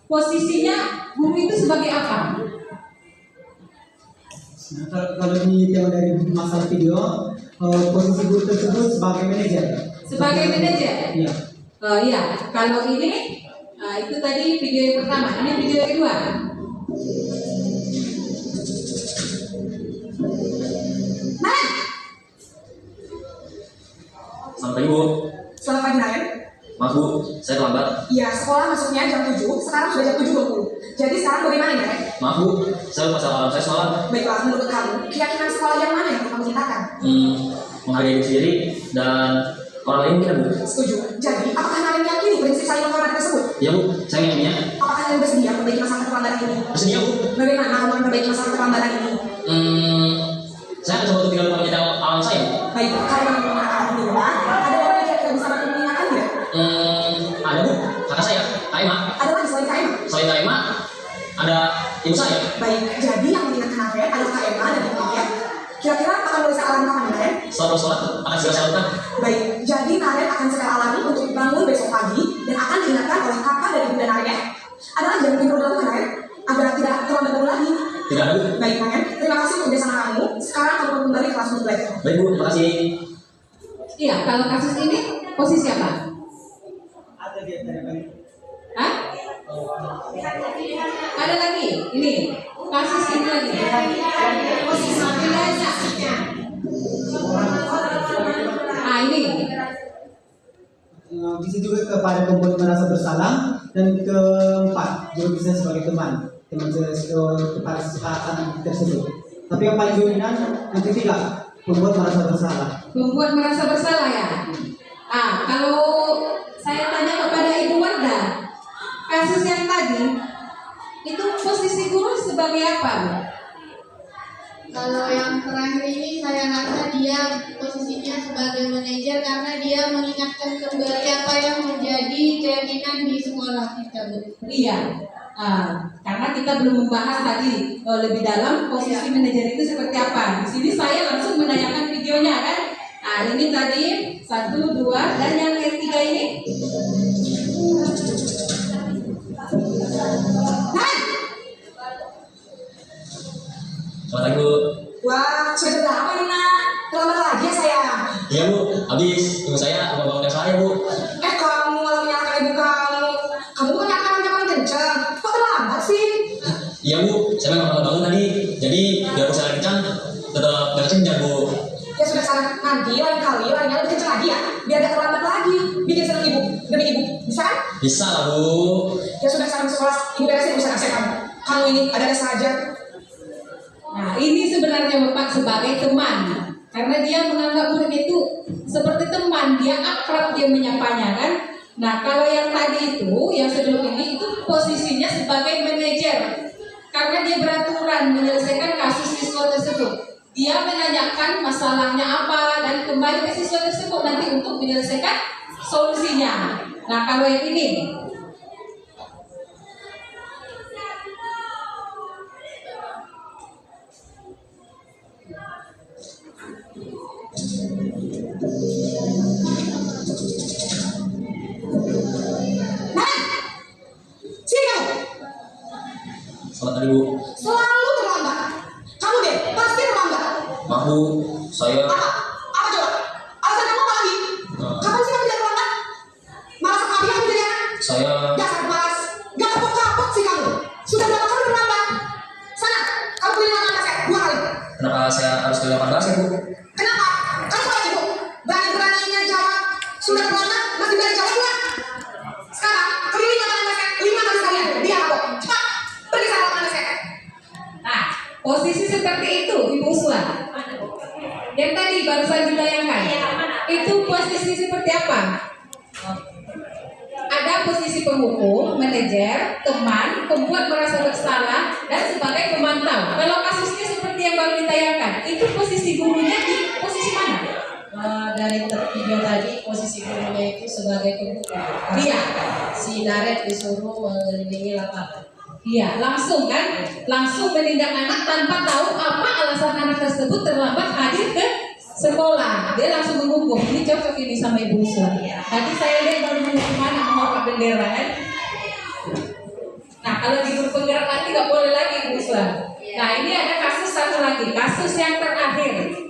posisinya guru itu sebagai apa? Nah, kalau di tema dari masalah video, posisi guru tersebut sebagai manajer. Sebagai manajer? Iya. Iya. Kalau ini, itu tadi video yang pertama. Ini video yang kedua. Nah, Selamat pagi, Bu. selamat pagi, Naen. Maaf, Bu. Saya terlambat. Iya, sekolah masuknya jam 7, sekarang sudah jam 7.20. Jadi sekarang bagaimana, Naen? Maaf, Bu. Saya lupa alarm saya sholat. Baiklah, menurut kamu, keyakinan sekolah yang mana yang kamu cintakan? Menghargai diri sendiri dan orang lain kita, Bu. Setuju. Jadi, apakah Naen meyakini prinsip saling menghormati tersebut? Ya, Bu. Saya yakinnya. Apakah Naen bersedia memperbaiki masalah keterlambatan ini? Bersedia, Bu. Bagaimana kamu memperbaiki masalah keterlambatan ini? Saya akan coba untuk tinggal menjadi alam saya, Bu. Baik, kalau kamu mengatakan di rumah, ada orang yang kira-kira bisa bantu mengingatkan tidak? Ada, Bu. Kakak saya, Kak Emma. Ada lagi selain Kak Emma? Selain Kak Emma, ada ibu saya. Baik, jadi yang mengingatkan Naen adalah Kak Emma dan ibu dia. Kira-kira akan mulai alarm kapan, Naen? Setelah sholat akan segera saya lakukan. Baik, jadi Naen akan setel alarm untuk bangun besok pagi dan akan diingatkan oleh kakak dan ibu dan Naen. Ada lagi yang perlu dilakukan, Naen? Agar tidak terlambat dulu lagi. Tidak ada, Bu. Baik, Naen. Terima kasih untuk bersama kamu. Sekarang kamu kembali ke kelas untuk belajar. Baik, Bu. Terima kasih. Iya, kalau kasus ini posisi apa? Ada di antara kalian. Hah? Ada lagi, ini kasus ini lagi. Posisi bedanya. Ini. Bisa juga kepada pembuat merasa bersalah dan keempat juga bisa sebagai teman kepada kesepakatan tersebut. Tapi yang paling dominan yang ketiga, pembuat merasa bersalah. Membuat merasa bersalah ya. Kalau saya tanya kepada Ibu Warda, kasus yang tadi itu posisi guru sebagai apa, Bu? Kalau yang terakhir ini saya rasa dia posisinya sebagai manajer karena dia mengingatkan kembali apa yang menjadi keyakinan di sekolah kita, Bu. Iya. Karena kita belum membahas tadi lebih dalam posisi manajer itu seperti apa. Di sini saya langsung menanyakan videonya kan. Nah, ini tadi 1, 2 dan yang ketiga ini. Selamat pagi, Bu. Wah, sudah jam berapa ini, Nak? Terlambat lagi ya saya? Iya, Bu. Habis ibu saya mau bangun saya, Bu. Kamu malah menyalahkan ibu kamu. Kamu kan nyalakan yang paling kencang. Kok terlambat sih? Iya, Bu. Saya memang bangun tadi. Jadi biar aku saya kencang, tetap gak kencang, Bu. Ya sudah sana, nanti lain kali lainnya lebih kencang lagi ya. Biar gak terlambat lagi. Bikin senang ibu, demi ibu. Bisa kan? Bisa lah, Bu. Ya sudah sana sekolah, ibu beresin urusan saya kamu. Kamu ini ada saja. Nah, ini sebenarnya Bapak sebagai teman. Karena dia menganggap murid itu seperti teman, dia akrab, dia menyapanya kan. Nah, kalau yang tadi itu, yang sebelum ini itu posisinya sebagai manajer. Karena dia beraturan menyelesaikan kasus siswa tersebut. Dia menanyakan masalahnya apa dan kembali ke siswa tersebut nanti untuk menyelesaikan solusinya. Nah, kalau yang ini Selamat pagi, Bu. Selalu terlambat. Kamu deh, pasti terlambat. Maaf, Bu. Saya... Apa coba? Alasan kamu apa lagi? Kapan sih kamu tidak terlambat? Malas sekali kamu jadi anak. Saya... Dasar malas. Gak kapok-kapok sih kamu. Sudah berapa kali terlambat? Sana, kamu pilih nama anak saya 2 kali. Kenapa saya harus ke 18 ya, Bu? Kenapa? Kamu salah ibu. Berani-beraninya jawab. Sudah terlambat, masih berani jawab nggak? Sekarang, keliling nama anak saya 5 kali sekalian. Dia kapok. Cepat, pergi sana nama anak saya. Nah, posisi seperti itu Ibu Uswa. Yang tadi barusan dibayangkan. Itu posisi seperti apa? Ada posisi penghukum, manajer, teman, pembuat merasa bersalah, dan sebagai pemantau. Kalau kasusnya seperti yang baru ditayangkan, itu posisi gurunya di posisi mana? Dari video tadi posisi gurunya itu sebagai pembuka. Iya. Si Naret disuruh mengelilingi lapangan. Iya, langsung kan? Langsung menindak anak tanpa tahu apa alasan anak tersebut terlambat hadir ke sekolah. Dia langsung menghukum. Ini cocok ini sama Ibu Uswa. Tadi saya lihat baru menghukum anak mengangkat bendera kan? Nah, kalau di grup penggerak nanti nggak boleh lagi Ibu Uswa. Nah, ini ada kasus satu lagi. Kasus yang terakhir.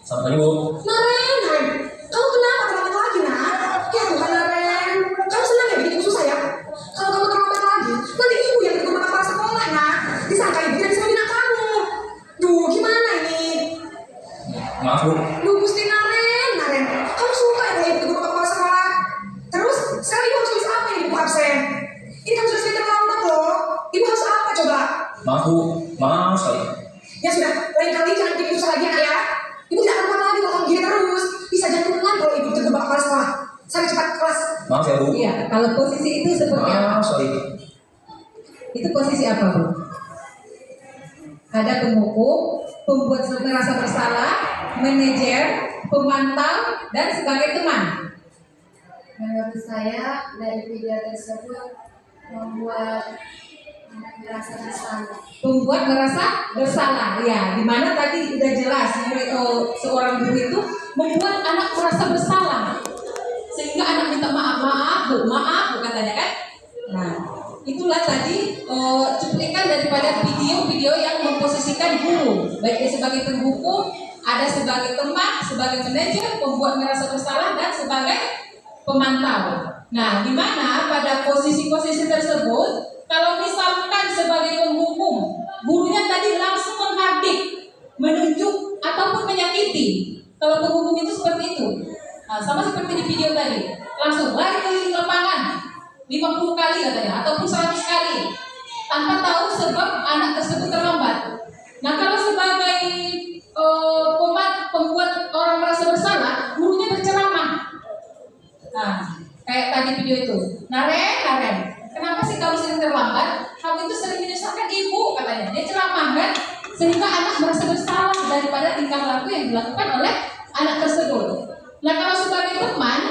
Selamat pagi, Bu. Naren, kamu kenapa terlambat lagi, Nak? Ya Tuhan, Naren. Kamu senang ya bikin susu saya? Kalau kamu terlambat lagi, nanti ibu yang ikut kepala sekolah, Nak. Disangka ibu tidak bisa membina kamu. Duh, gimana ini? Maaf, Bu. Duh, Gusti Naren. Kamu suka ya kalau ibu ikut kepala sekolah? Terus, sekarang ibu harus tulis apa yang ibu absen? Ini kamu sudah sering terlambat loh. Ibu harus apa coba? Maaf, Bu. Maaf sekali. Ya sudah, lain kali jangan bikin susah lagi, Nak ya. Ibu tidak akan kuat lagi kalau kamu gini terus. Bisa jantungan kalau ibu terjebak kepala sekolah. Saya cepat kelas. Maaf ya, Bu. Iya, kalau posisi itu seperti apa? Maaf sekali. Itu posisi apa, Bu? Ada penghukum, pembuat merasa bersalah, manajer, pemantau, dan sebagai teman. Menurut saya dari video tersebut membuat merasa bersalah. Pembuat merasa bersalah, ya. Dimana tadi udah jelas seorang guru itu membuat anak merasa bersalah, sehingga anak minta maaf bu katanya kan. Nah, itulah tadi cuplikan daripada video-video yang memposisikan guru, baik dia sebagai penghukum, ada sebagai teman, sebagai manajer, pembuat merasa bersalah, dan sebagai pemantau. Nah, di mana pada posisi-posisi tersebut, kalau misalkan sebagai penghukum, gurunya tadi langsung menghardik, menunjuk ataupun menyakiti. Kalau penghukum itu seperti itu. Nah, sama seperti di video tadi, langsung lari keliling lapangan 50 kali katanya, ataupun 100 kali, tanpa tahu sebab anak tersebut terlambat. Nah, kalau sebagai di video itu. Naren, kenapa sih kamu sering terlambat? Kamu itu sering menyusahkan ibu, katanya. Dia ceramah kan, sehingga anak merasa bersalah daripada tingkah laku yang dilakukan oleh anak tersebut. Nah, kalau sebagai teman,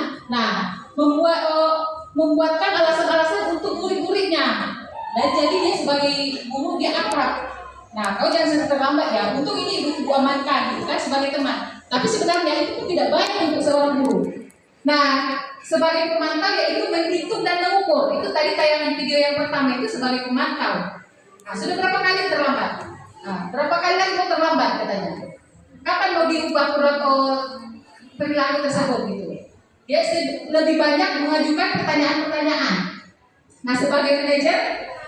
membuatkan alasan-alasan untuk murid-muridnya. Dan jadi dia sebagai guru dia akrab. Nah, kau jangan sering terlambat ya. Untuk ini ibu amankan, gitu kan, sebagai teman. Tapi sebenarnya itu pun tidak baik untuk seorang guru. Nah, sebagai pemantau yaitu menghitung dan mengukur. Itu tadi tayangan video yang pertama itu sebagai pemantau. Nah, sudah berapa kali terlambat? Nah, berapa kali lagi mau terlambat katanya? Kapan mau diubah perilaku tersebut gitu? Dia lebih banyak mengajukan pertanyaan-pertanyaan. Nah, sebagai manajer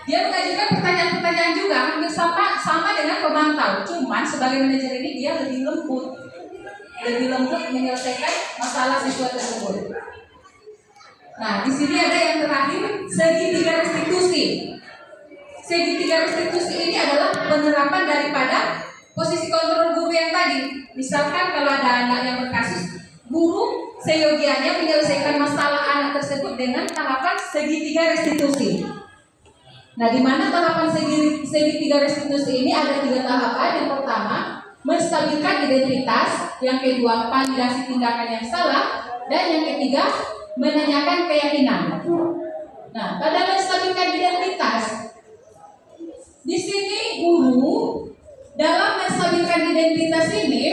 dia mengajukan pertanyaan-pertanyaan juga hampir sama dengan pemantau. Cuman sebagai manajer ini dia lebih lembut menyelesaikan masalah siswa tersebut. Nah, di sini ada yang terakhir, segitiga restitusi. Segitiga restitusi ini adalah penerapan daripada posisi kontrol guru yang tadi. Misalkan kalau ada anak yang berkasus, guru seyogianya menyelesaikan masalah anak tersebut dengan tahapan segitiga restitusi. Nah, di mana tahapan segitiga restitusi ini ada 3 tahapan. Yang pertama, menstabilkan identitas. Yang kedua, validasi tindakan yang salah. Dan yang ketiga, menanyakan keyakinan. Nah, pada menstabilkan identitas, di sini guru dalam menstabilkan identitas ini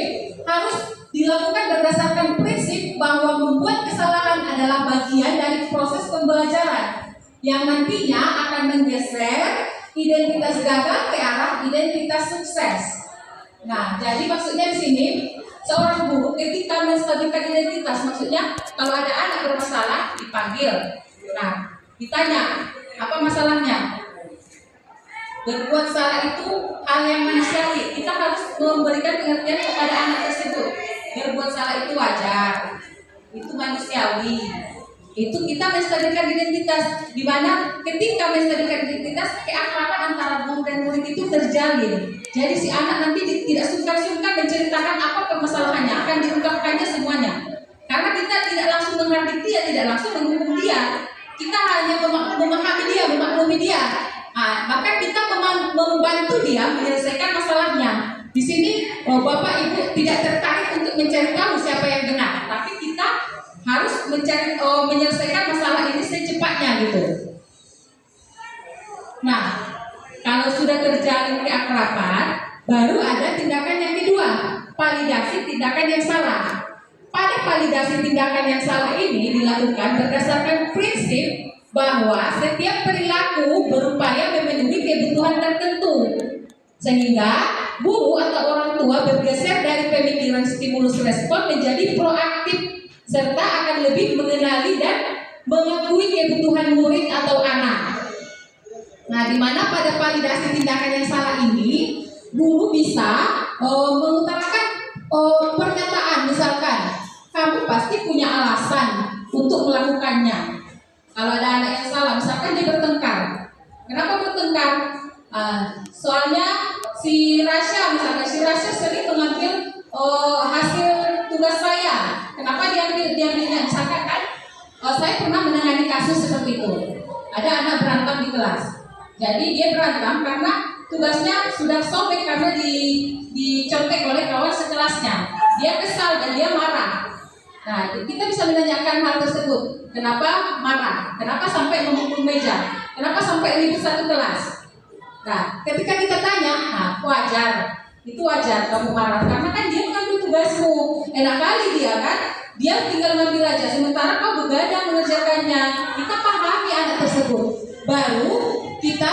harus dilakukan berdasarkan prinsip bahwa membuat kesalahan adalah bagian dari proses pembelajaran yang nantinya akan menggeser identitas gagal ke arah identitas sukses. Nah, jadi maksudnya di sini seorang guru ketika menstabilkan identitas, maksudnya kalau ada anak bermasalah dipanggil. Nah, ditanya apa masalahnya. Berbuat salah itu hal yang manusiawi. Kita harus memberikan pengertian kepada anak tersebut. Berbuat salah itu wajar, itu manusiawi. Itu kita menstabilkan identitas, di mana ketika menstabilkan identitas keakraban antara guru dan murid itu terjalin. Jadi si anak nanti tidak sungkan-sungkan menceritakan apa permasalahannya, akan diungkapkannya semuanya. Karena kita tidak langsung menghardik dia, tidak langsung menghukum dia. Kita hanya memahami dia, memaklumi dia. Nah, maka kita membantu dia menyelesaikan masalahnya. Di sini Bapak Ibu tidak tertarik untuk mencari tahu siapa yang benar, tapi kita harus menyelesaikan masalah ini secepatnya gitu. Nah, kalau sudah terjalin keakraban, baru ada tindakan yang kedua, validasi tindakan yang salah. Pada validasi tindakan yang salah ini dilakukan berdasarkan prinsip bahwa setiap perilaku berupaya memenuhi kebutuhan tertentu, sehingga guru atau orang tua bergeser dari pemikiran stimulus respon menjadi proaktif, serta akan lebih mengenali dan mengakui kebutuhan murid atau anak. Nah, di mana pada validasi tindakan yang salah ini, guru bisa mengutarakan pernyataan, misalkan, kamu pasti punya alasan untuk melakukannya. Kalau ada anak yang salah, misalkan dia bertengkar. Kenapa bertengkar? Soalnya si Rasya sering mengambil hasil tugas saya. Kenapa dia ambilnya? Misalkan kan, saya pernah menangani kasus seperti itu. Ada anak berantem di kelas. Jadi dia berantem karena tugasnya sudah sobek karena dicontek oleh kawan sekelasnya. Dia kesal dan dia marah. Nah, kita bisa menanyakan hal tersebut. Kenapa marah? Kenapa sampai memukul meja? Kenapa sampai ribut satu kelas? Nah, ketika kita tanya, wajar. Itu wajar kamu marah karena kan dia mengambil tugasmu. Enak kali dia kan? Dia tinggal ngambil aja, sementara kau begadang mengerjakannya. Kita pahami anak tersebut. Baru kita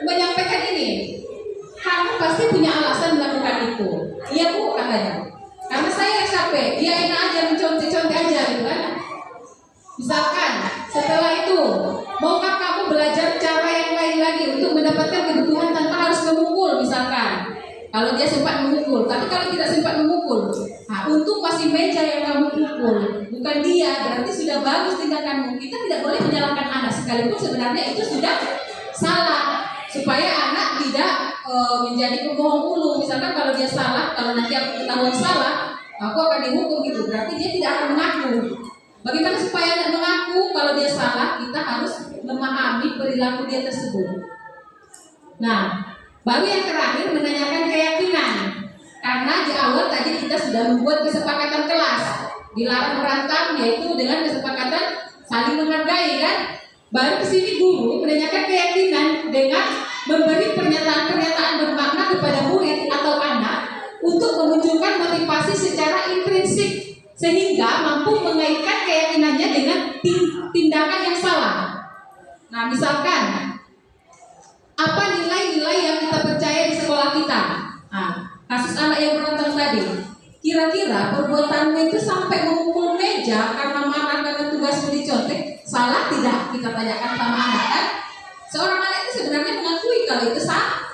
menyampaikan ini. Kamu pasti punya alasan melakukan itu. Iya Bu, katanya. Karena saya yang capek, dia enak aja mencontek-contek aja gitu kan. Misalkan setelah itu, maukah kamu belajar cara yang lain lagi untuk mendapatkan kebutuhan tanpa harus memukul misalkan. Kalau dia sempat memukul, tapi kalau tidak sempat memukul, untung masih meja yang kamu pukul, bukan dia, berarti sudah bagus tindakanmu. Kita tidak boleh menyalahkan anak, sekalipun sebenarnya itu sudah salah, supaya anak tidak menjadi pembohong ulu. Misalkan kalau dia salah, kalau nanti aku ketahuan salah, aku akan dihukum gitu, berarti dia tidak akan mengaku. Bagaimana supaya anak mengaku kalau dia salah? Kita harus memahami perilaku dia tersebut. Nah, baru yang terakhir menanyakan keyakinan. Karena di awal tadi kita sudah membuat kesepakatan kelas, dilarang berantem, yaitu dengan kesepakatan saling menghargai, kan? Baru ke sini guru menanyakan keyakinan dengan memberi pernyataan-pernyataan bermakna kepada murid atau anak untuk memunculkan motivasi secara intrinsik sehingga mampu mengaitkan keyakinannya dengan tindakan yang salah. Nah, misalkan apa nilai-nilai yang kita percaya di sekolah kita? Nah, kasus anak yang berantem tadi, kira-kira perbuatanmu itu sampai memukul meja karena marah karena tugasmu dicontek, salah tidak? Kita tanyakan sama anak, kan? Seorang anak itu sebenarnya mengakui kalau itu salah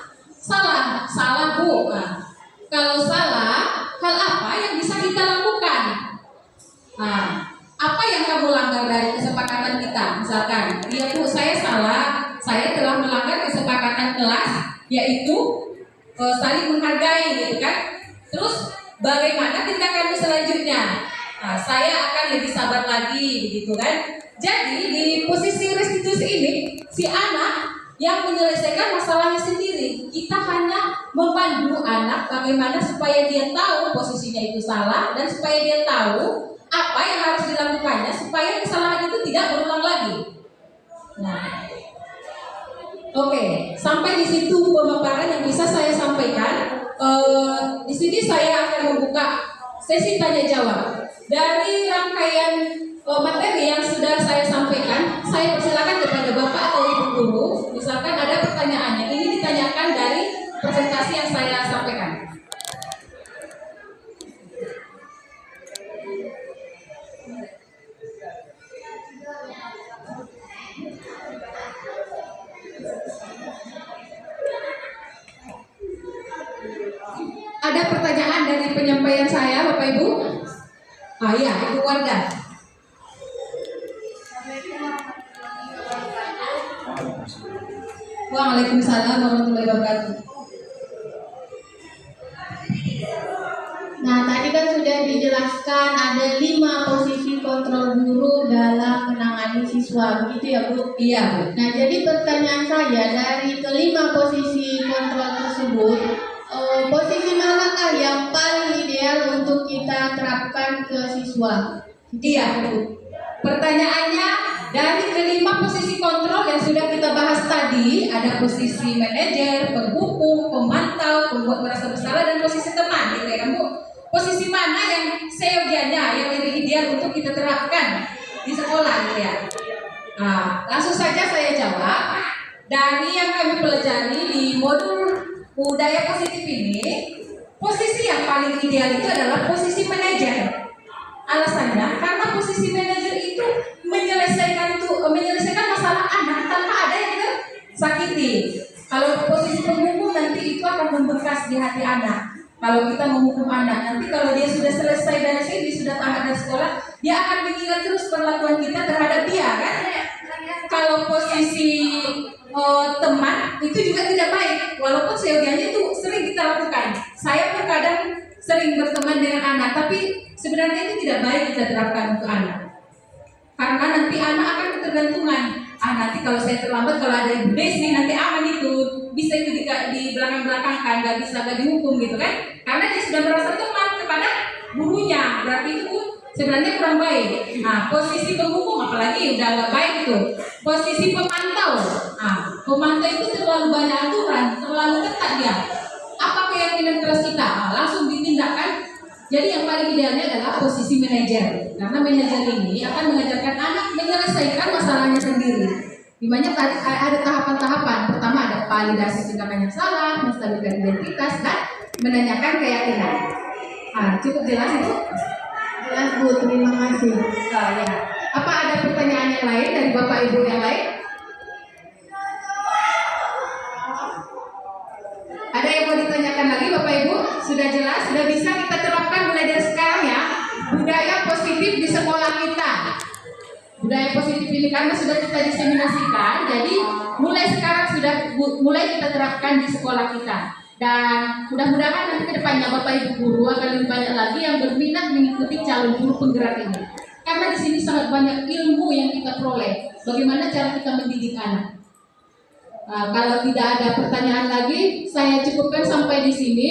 bu. Nah, kalau salah, hal apa yang bisa kita lakukan? Nah, apa yang kamu langgar dari kesepakatan kita? Misalkan, iya bu, saya salah, saya telah melanggar kesepakatan kelas, yaitu saling menghargai, gitu kan? Terus bagaimana tindakanmu selanjutnya? Nah, saya akan lebih sabar lagi, begitu kan? Jadi di posisi restitusi ini, si anak yang menyelesaikan masalahnya sendiri. Kita hanya membantu anak bagaimana supaya dia tahu posisinya itu salah dan supaya dia tahu apa yang harus dilakukannya supaya kesalahan itu tidak berulang lagi. Nah, oke, sampai di situ pemaparan yang bisa saya sampaikan. Di sini saya akan membuka sesi tanya jawab. Dari rangkaian materi yang sudah saya sampaikan, saya persilakan kepada Bapak atau Ibu Guru, misalkan ada pertanyaannya, ini ditanyakan dari presentasi yang saya sampaikan. Ada pertanyaan dari penyampaian saya, Bapak Ibu? Ah iya, Ibu Wardah. Waalaikumsalam warahmatullahi wabarakatuh. Nah, tadi kan sudah dijelaskan ada 5 posisi kontrol guru dalam menangani siswa, begitu ya Bu? Iya Bu. Nah, jadi pertanyaan saya dari kelima posisi kontrol tersebut, posisi manakah yang paling ideal untuk kita terapkan ke siswa? Iya Bu. Pertanyaannya, dari kelima posisi kontrol yang sudah kita bahas tadi, ada posisi manajer, penghukum, pemantau, pembuat merasa bersalah, dan posisi teman, gitu ya Bu. Posisi mana yang seyogianya, yang lebih ideal untuk kita terapkan di sekolah, gitu ya? Nah, langsung saja saya jawab. Dari yang kami pelajari di modul budaya positif ini, posisi yang paling ideal itu adalah posisi manajer. Alasannya karena posisi manajer itu menyelesaikan masalah anak tanpa ada yang tersakiti. Kalau posisi penghukum nanti itu akan membekas di hati anak. Kalau kita menghukum anak, nanti kalau dia sudah selesai dari sini, sudah tamat dari sekolah, dia akan mengingat terus perlakuan kita terhadap dia, kan? Kalau posisi teman itu juga tidak baik, walaupun seyogianya itu sering kita lakukan. Saya pun kadang sering berteman dengan anak, tapi sebenarnya itu tidak baik kita terapkan untuk anak. Karena nanti anak akan ketergantungan. Nanti kalau saya terlambat, kalau ada Ibu Desi nanti aman itu, bisa itu di belakang-belakangkan, nggak dihukum gitu kan? Karena dia sudah merasa teman kepada gurunya, berarti itu sebenarnya kurang baik. Nah, posisi penghukum apalagi udah nggak baik itu. Posisi pemantau, pemantau itu terlalu banyak aturan, terlalu ketat dia. Apa keyakinan keras kita? Langsung ditindakkan. Jadi yang paling idealnya adalah posisi manajer, karena manajer ini akan mengajarkan anak menyelesaikan masalahnya sendiri. Dimana ada tahapan-tahapan. Pertama ada validasi tindakan yang salah, menstabilkan identitas, dan menanyakan keyakinan. Cukup jelas itu? Jelas Bu, terima kasih. Ya. Apa ada pertanyaan yang lain dari Bapak Ibu yang lain? Ada yang mau ditanyakan lagi Bapak Ibu? Sudah jelas? Sudah bisa kita terapkan mulai dari sekarang ya? Budaya positif di sekolah kita. Budaya positif ini karena sudah kita diseminasikan, jadi mulai sekarang sudah mulai kita terapkan di sekolah kita. Dan mudah-mudahan nanti ke depannya Bapak Ibu guru akan lebih banyak lagi yang berminat mengikuti calon guru penggerak ini. Karena di sini sangat banyak ilmu yang kita peroleh. Bagaimana cara kita mendidik anak? Kalau tidak ada pertanyaan lagi, saya cukupkan sampai di sini.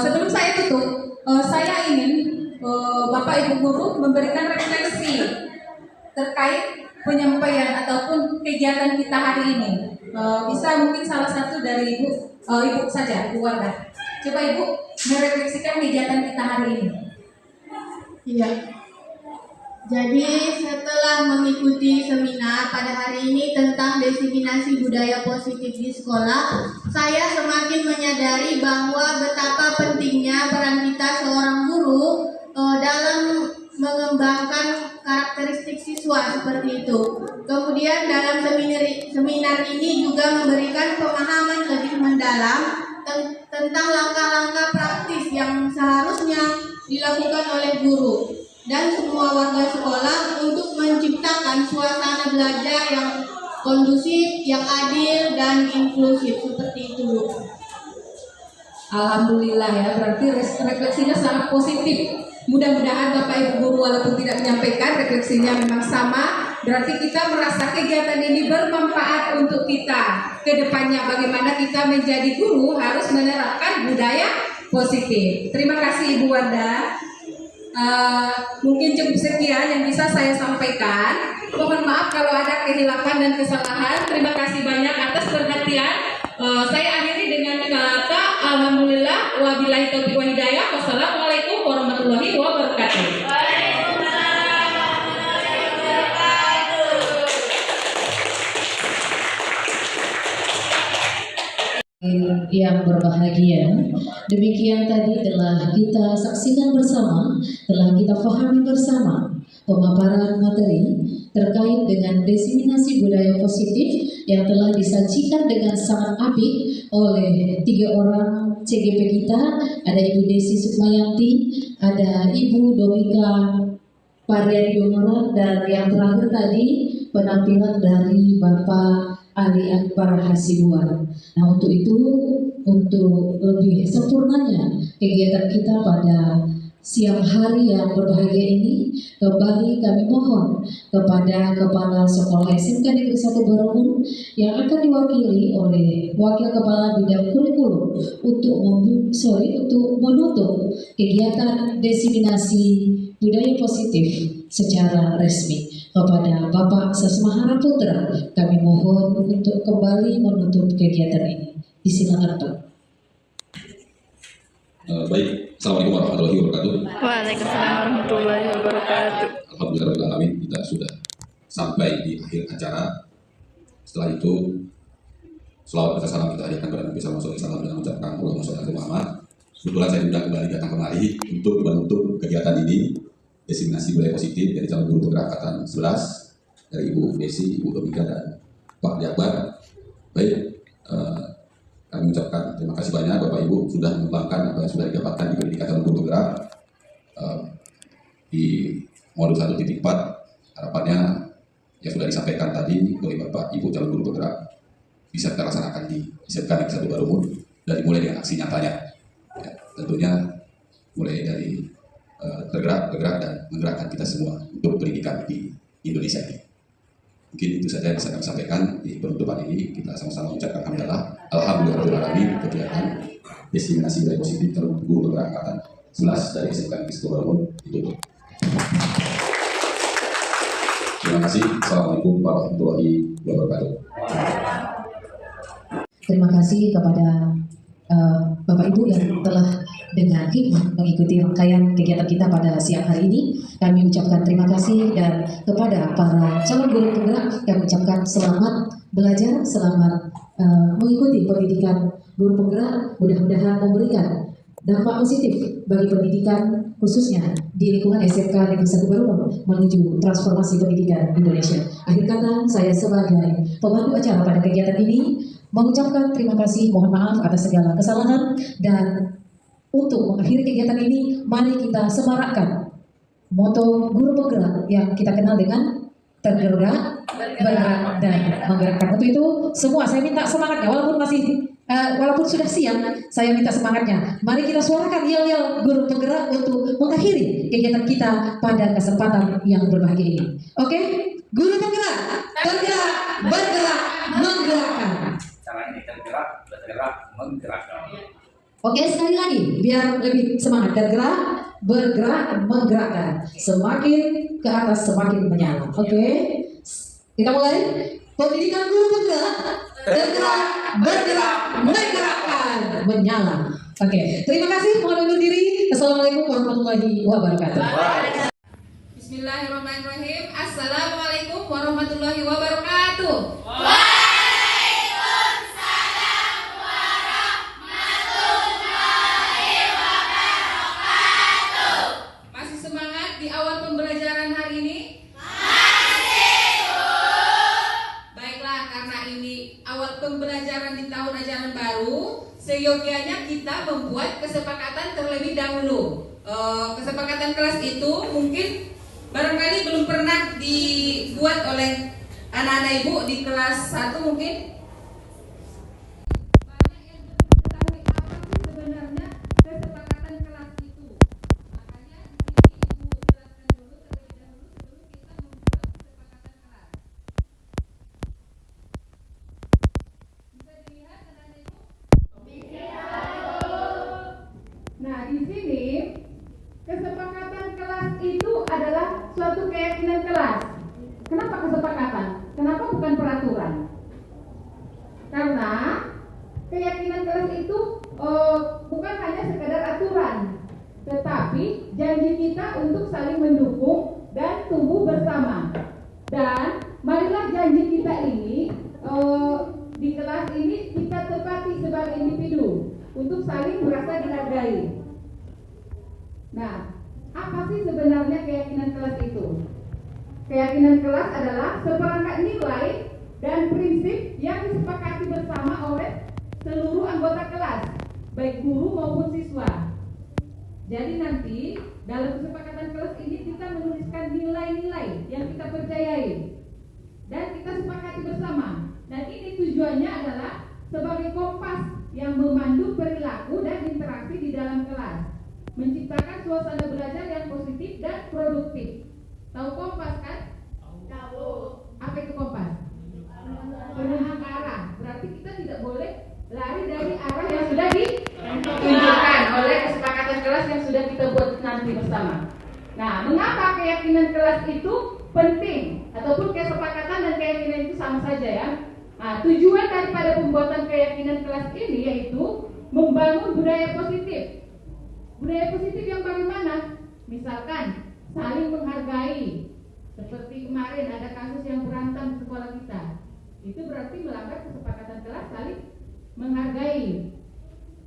Sebelum saya tutup, saya ingin Bapak Ibu Guru memberikan refleksi terkait penyampaian ataupun kegiatan kita hari ini. Bisa mungkin salah satu dari Ibu saja, Ibu Wardah. Coba Ibu merefleksikan kegiatan kita hari ini. Iya. Jadi setelah mengikuti seminar pada hari ini tentang diseminasi budaya positif di sekolah, saya semakin menyadari bahwa betapa pentingnya peran kita seorang guru dalam mengembangkan karakteristik siswa seperti itu. Kemudian dalam seminar ini juga memberikan pemahaman lebih mendalam tentang langkah-langkah praktis yang seharusnya dilakukan oleh guru dan semua warga sekolah untuk menciptakan suasana belajar yang kondusif, yang adil dan inklusif seperti itu. Alhamdulillah ya, berarti refleksinya sangat positif. Mudah-mudahan Bapak Ibu Guru walaupun tidak menyampaikan, refleksinya memang sama. Berarti kita merasa kegiatan ini bermanfaat untuk kita ke depannya. Bagaimana kita menjadi guru harus menerapkan budaya positif. Terima kasih Ibu Wardah. Mungkin cukup sekian yang bisa saya sampaikan. Mohon maaf kalau ada kehilapan dan kesalahan. Terima kasih banyak atas perhatian. Saya akhiri dengan kata alhamdulillah wabillahi taufiq wal hidayah. Wassalamualaikum warahmatullahi wabarakatuh. Yang berbahagia, demikian tadi telah kita saksikan bersama, telah kita pahami bersama pemaparan materi terkait dengan diseminasi budaya positif yang telah disajikan dengan sangat apik oleh 3 orang CGP kita. Ada Ibu Desi Sukmayanti, ada Ibu Domika Pariadi Domoran, dan yang terakhir tadi penampilan dari Bapak Ali Akbar Hasibuan. Nah, untuk itu, untuk lebih sempurnanya kegiatan kita pada siang hari yang berbahagia ini, kembali kami mohon kepada Kepala Sekolah SMK Negeri 1 Barumun yang akan diwakili oleh Wakil Kepala Bidang Kurikulum untuk menutup kegiatan diseminasi budaya positif secara resmi. Kepada Bapak Sasmahara Putra, kami mohon untuk kembali menutup kegiatan ini. Disilakan Pak. Baik, Assalamualaikum warahmatullahi wabarakatuh. Waalaikumsalam warahmatullahi wabarakatuh. Alhamdulillah kita sudah sampai di akhir acara. Setelah itu, selawat dan salam kita hadirkan kepada Nabi Sallallahu Alaihi Wasallam dengan mengucapkan Allahumma sholli ala Muhammad. Kebetulan saya sudah kembali datang kemari untuk menutup kegiatan ini, diseminasi budaya positif dari calon guru penggerak angkatan 11 dari Ibu Desi, Ibu Domika dan Pak Jakbar. Baik, kami ucapkan terima kasih banyak Bapak Ibu sudah mengembangkan apa yang sudah didapatkan di pendidikan calon guru penggerak di modul 1.4. Harapannya yang sudah disampaikan tadi oleh Bapak Ibu calon guru penggerak bisa kita laksanakan di SMK Negeri 1 Barumun dan dimulai dengan aksi nyatanya. Ya, tentunya mulai dari tergerak dan menggerakkan kita semua untuk pendidikan di Indonesia ini. Mungkin itu saja yang bisa kami sampaikan di penutupan ini. Kita sama-sama mengucapkan alhamdulillah kegiatan diseminasi budaya positif calon guru penggerak angkatan 11 dari SMK Negeri 1 Barumun ditutup. Terima kasih. Assalamualaikum warahmatullahi wabarakatuh. Terima kasih kepada Bapak Ibu yang telah dengan hikmah mengikuti rangkaian kegiatan kita pada siang hari ini. Kami ucapkan terima kasih, dan kepada para calon guru penggerak kami ucapkan selamat belajar, selamat mengikuti pendidikan guru penggerak. Mudah-mudahan memberikan dampak positif bagi pendidikan khususnya di lingkungan SMK Negeri 1 Barumun menuju transformasi pendidikan Indonesia. Akhir kata, saya sebagai pemandu acara pada kegiatan ini mengucapkan terima kasih, mohon maaf atas segala kesalahan, dan untuk mengakhiri kegiatan ini, mari kita semarakkan moto guru penggerak yang kita kenal dengan tergerak, bergerak, dan menggerakkan. Untuk itu, semua saya minta semangatnya, walaupun masih walaupun sudah siang, saya minta semangatnya. Mari kita suarakan yel-yel guru penggerak untuk mengakhiri kegiatan kita pada kesempatan yang berbahagia ini. Oke? Guru penggerak, tergerak, bergerak, menggerakkan. Caranya tergerak, bergerak, menggerakkan. Oke, sekali lagi biar lebih semangat. Tergerak, bergerak, menggerakkan. Semakin ke atas semakin menyala. Oke? Kita mulai. Pendidikan guru penggerak, tergerak, bergerak, menggerakkan, menyala. Oke, terima kasih. Mohon undur diri. Assalamualaikum warahmatullahi wabarakatuh. Bismillahirrahmanirrahim. Assalamualaikum warahmatullahi wabarakatuh. Masih semangat di awal pembelajaran hari ini? Baiklah, karena ini awal pembelajaran di tahun ajaran baru, seyogianya kita membuat kesepakatan terlebih dahulu. Kesepakatan kelas itu mungkin barangkali belum pernah dibuat oleh anak-anak ibu di kelas 1 mungkin. Banyak yang belum mengetahui apa sih sebenarnya kesepakatan kelas itu. Makanya di sini ibu jelaskan dulu terlebih dahulu sebelum kita membuat kesepakatan kelas. Bisa dilihat anak-anak ibu? Nah, di sini kesepakatan kelas itu adalah suatu keyakinan kelas. Kenapa kesepakatan? Kenapa bukan peraturan? Karena keyakinan kelas itu bukan hanya sekedar aturan, tetapi janji kita untuk saling mendukung dan tumbuh bersama. Dan marilah janji kita ini di kelas ini kita tepati sebagai individu untuk saling merasa dihargai. Nah, apa sih sebenarnya keyakinan kelas itu? Keyakinan kelas adalah seperangkat nilai dan prinsip yang disepakati bersama oleh seluruh anggota kelas, baik guru maupun siswa. Jadi nanti dalam kesepakatan kelas ini kita menuliskan nilai-nilai yang kita percayai dan kita sepakati bersama. Dan ini tujuannya adalah sebagai kompas yang memandu perilaku dan interaksi di dalam kelas, menciptakan suasana belajar yang positif dan produktif. Tahu kompas kan? Tahu. Apa itu kompas? Penenang arah. Berarti kita tidak boleh lari dari arah yang sudah ditunjukkan oleh kesepakatan kelas yang sudah kita buat nanti bersama. Nah, mengapa keyakinan kelas itu penting? Ataupun kesepakatan dan keyakinan itu sama saja ya. Nah, tujuan daripada pembuatan keyakinan kelas ini yaitu membangun budaya positif. Budaya positif yang bagaimana? Misalkan saling menghargai. Seperti kemarin ada kasus yang berantem di sekolah kita. Itu berarti melanggar kesepakatan kelas saling menghargai.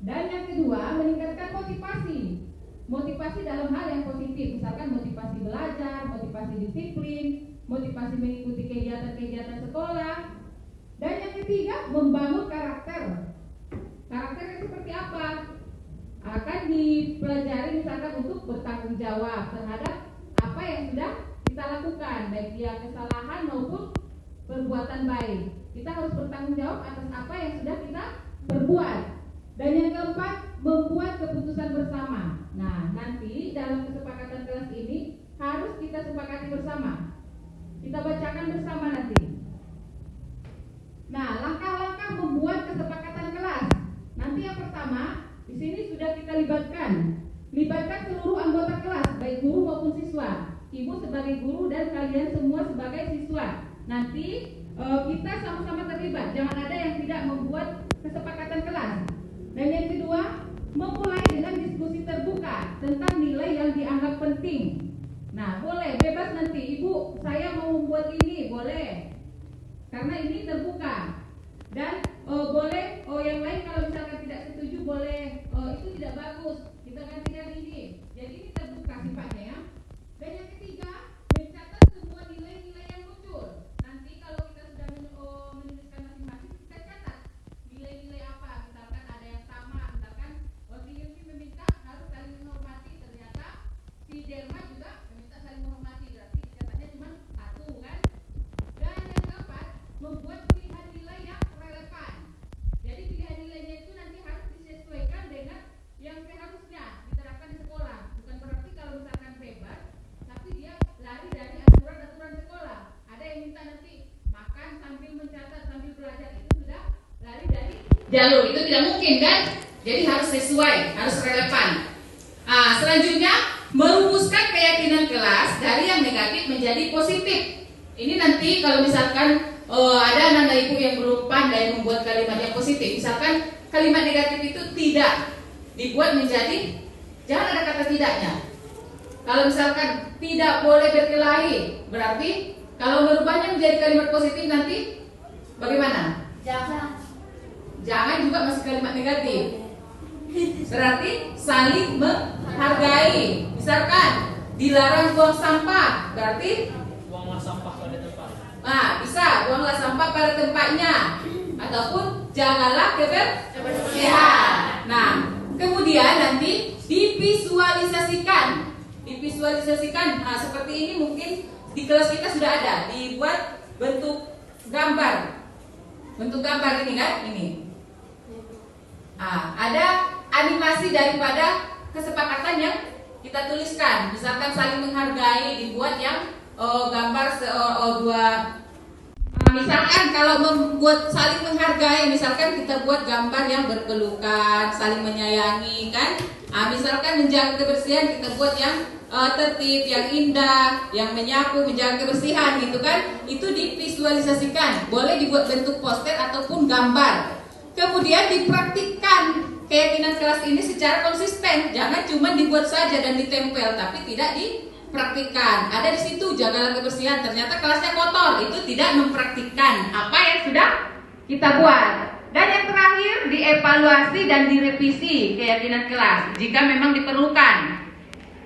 Dan yang kedua, meningkatkan motivasi. Motivasi dalam hal yang positif, misalkan motivasi belajar, motivasi disiplin, motivasi mengikuti kegiatan-kegiatan sekolah. Dan yang ketiga, membangun karakter. Karakternya seperti apa? Akan dipelajari misalkan untuk bertanggung jawab terhadap apa yang sudah kita lakukan, baik dia kesalahan maupun perbuatan baik. Kita harus bertanggung jawab atas apa yang sudah kita perbuat. Dan yang keempat, membuat keputusan bersama. Nah, nanti dalam kesepakatan kelas ini harus kita sepakati bersama. Kita bacakan bersama nanti. Nah, langkah-langkah membuat kesepakatan kelas. Nanti yang pertama, di sini sudah kita libatkan seluruh anggota kelas, baik guru maupun siswa. Ibu sebagai guru dan kalian semua sebagai siswa. Nanti kita sama-sama terlibat. Jangan ada yang tidak membuat kesepakatan kelas. Dan yang kedua, memulai dengan diskusi terbuka tentang nilai yang dianggap penting. Nah, boleh bebas nanti, Ibu, saya mau membuat ini, boleh. Karena ini terbuka. Dan boleh, yang lain kalau misalkan tidak setuju boleh, itu tidak bagus, kita gantikan ini. Jadi ini terbuka sifatnya ya. Dan yang ketiga, mencatat semua nilai-nilai yang muncul. Nanti kalau kita sudah menuliskan masing-masing, kita catat nilai-nilai apa. Misalkan ada yang sama, misalkan si Yunfi meminta harus saling menghormati, ternyata si Derma juga meminta saling menghormati, berarti dicatatnya cuma satu kan. Dan yang keempat, membuat pilihan nilai yang relevan. Jadi pilihan nilainya jalur, itu tidak mungkin kan? Jadi harus sesuai, harus relevan. Nah, selanjutnya merumuskan keyakinan kelas dari yang negatif menjadi positif. Ini nanti kalau misalkan ada anak ibu yang belum pandai membuat kalimat yang positif, misalkan kalimat negatif itu tidak dibuat menjadi, jangan ada kata tidaknya. Kalau misalkan tidak boleh berkelahi, berarti kalau merubahnya menjadi kalimat positif nanti bagaimana? Jangan juga masih kalimat negatif. Berarti saling menghargai. Misalkan dilarang buang sampah, berarti buanglah sampah pada tempat. Nah, bisa buanglah sampah pada tempatnya, ataupun jagalah kebersihan. Nah, kemudian nanti divisualisasikan. Nah, seperti ini mungkin di kelas kita sudah ada, dibuat bentuk gambar. Bentuk gambar ini kan, ini. Ada animasi daripada kesepakatan yang kita tuliskan. Misalkan saling menghargai, dibuat yang gambar dua. Misalkan kalau membuat saling menghargai, misalkan kita buat gambar yang berpelukan, saling menyayangi, kan? Misalkan menjaga kebersihan, kita buat yang tertib, yang indah, yang menyapu, menjaga kebersihan, gitu kan? Itu divisualisasikan. Boleh dibuat bentuk poster ataupun gambar. Kemudian dipraktikkan keyakinan kelas ini secara konsisten. Jangan cuma dibuat saja dan ditempel, tapi tidak dipraktikkan. Ada di situ jagalah kebersihan. Ternyata kelasnya kotor, itu tidak mempraktikkan apa yang sudah kita buat. Dan yang terakhir, dievaluasi dan direvisi keyakinan kelas jika memang diperlukan.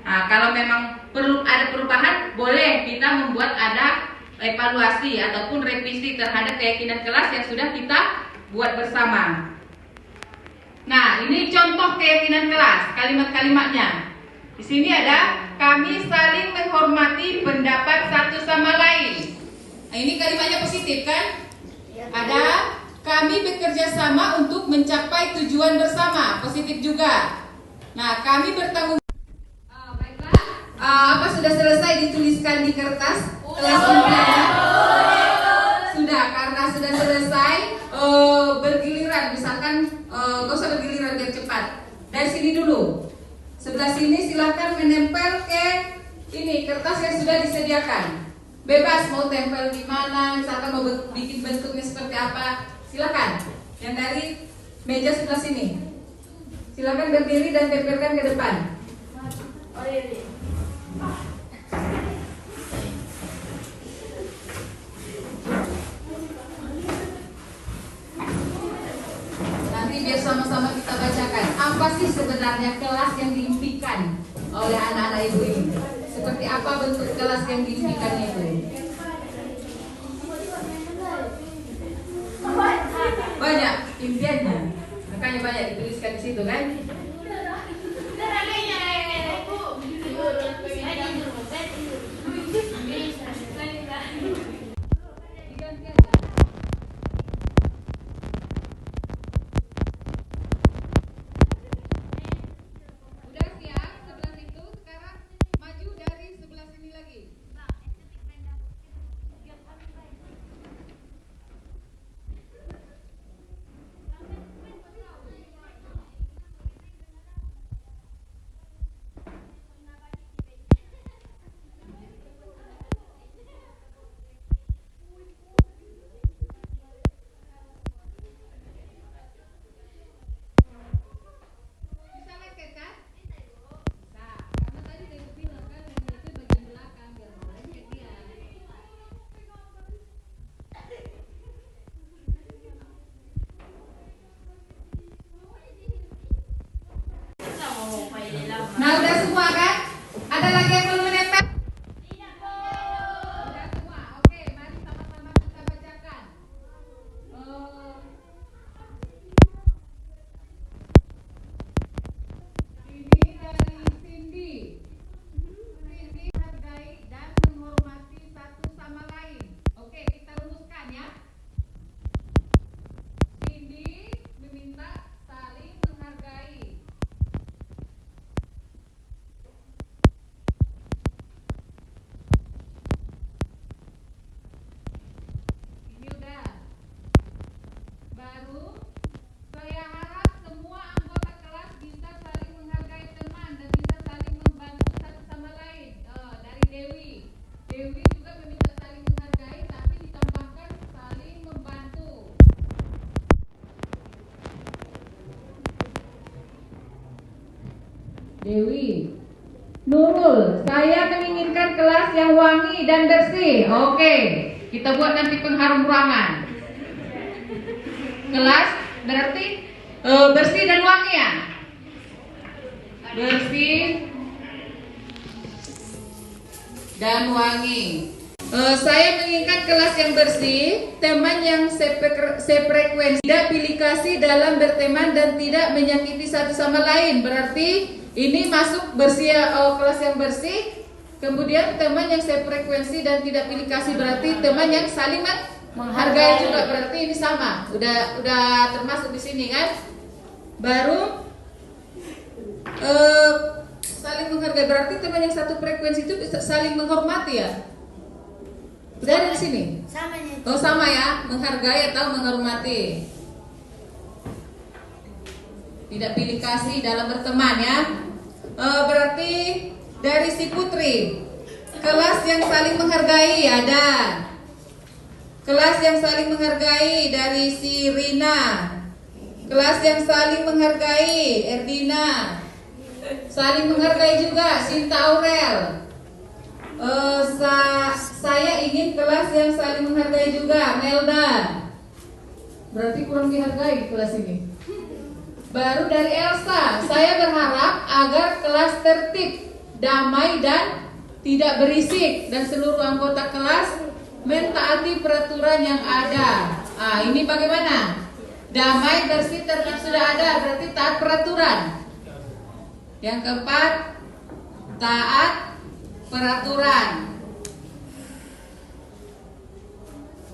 Kalau memang perlu ada perubahan, boleh kita membuat ada evaluasi ataupun revisi terhadap keyakinan kelas yang sudah kita buat bersama. Nah, ini contoh keyakinan kelas, kalimat-kalimatnya. Di sini ada kami saling menghormati pendapat satu sama lain. Nah, ini kalimatnya positif kan? Ada kami bekerja sama untuk mencapai tujuan bersama, positif juga. Nah, kami bertanggung apa sudah selesai dituliskan di kertas kelas ini? Sudah, karena sudah selesai bergiliran, misalkan gak usah bergiliran biar cepat. Dari sini dulu, sebelah sini silahkan menempel ke ini kertas yang sudah disediakan. Bebas mau tempel di mana, misalkan mau bikin bentuknya seperti apa, silakan. Yang dari meja sebelah sini, silakan berdiri dan tempelkan ke depan. Oh iya. Nanti biar sama-sama kita bacakan apa sih sebenarnya kelas yang diimpikan oleh anak-anak ibu ini. Seperti apa bentuk kelas yang diimpikannya itu? Banyak impiannya, makanya banyak dituliskan di situ kan? kelas yang wangi dan bersih. Oke, kita buat nanti pengharum ruangan. Kelas berarti bersih dan wangi ya. Bersih dan wangi. Saya menginginkan kelas yang bersih, teman yang sefrekuensi, tidak pilih kasih dalam berteman dan tidak menyakiti satu sama lain. Berarti ini masuk bersih, kelas yang bersih. Kemudian teman yang sefrekuensi dan tidak pilih kasih, berarti teman yang saling menghargai juga. Berarti ini sama. Udah termasuk di sini kan? Baru saling menghargai, berarti teman yang satu frekuensi itu bisa saling menghormati ya. Udah ada di sini? Oh sama ya, menghargai atau menghormati. Tidak pilih kasih dalam berteman ya. Berarti dari si Putri, kelas yang saling menghargai ada. Kelas yang saling menghargai dari si Rina. Kelas yang saling menghargai Erdina. Saling menghargai juga Sinta Aurel. Saya ingin kelas yang saling menghargai juga Melda. Berarti kurang dihargai kelas ini. Baru dari Elsa, saya berharap agar kelas tertib, damai dan tidak berisik, dan seluruh anggota kelas mentaati peraturan yang ada. Ini bagaimana? Damai, bersih, tertib sudah ada, berarti taat peraturan. Yang keempat, taat peraturan.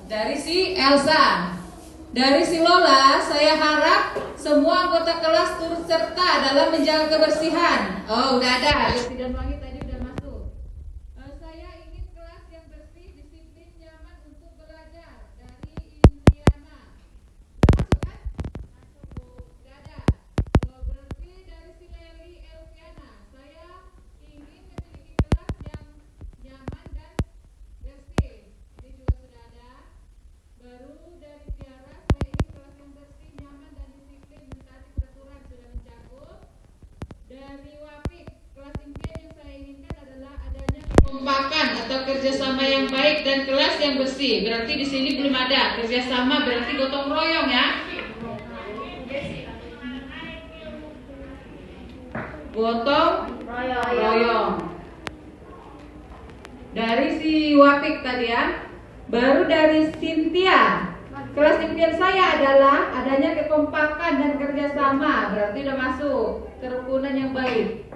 Dari si Elsa. Dari si Lola, saya harap semua anggota kelas turut serta dalam menjaga kebersihan. Oh, udah ada. Bersih dan wangi tadi udah masuk. Saya ingin kelas yang bersih, disiplin, nyaman untuk belajar. Dari Indriana. Udah masuk kan? Masuk. Udah ada. Berarti dari si Leli Elviana, saya ingin memiliki kelas yang nyaman dan bersih. Ini juga sudah ada. Baru dari Tiara, saya ingin kelas yang bersih, nyaman dan disiplin, mentaati peraturan, sudah mencakup. Dari Wafik, kelas impian yang saya inginkan adalah adanya kekompakan atau kerjasama yang baik dan kelas yang bersih. Berarti di sini belum ada kerjasama, berarti gotong royong ya. Gotong royong. Dari si Wafik tadi ya. Baru dari Cynthia, kelas impian saya adalah adanya kekompakan dan kerjasama, berarti udah masuk kerukunan yang baik.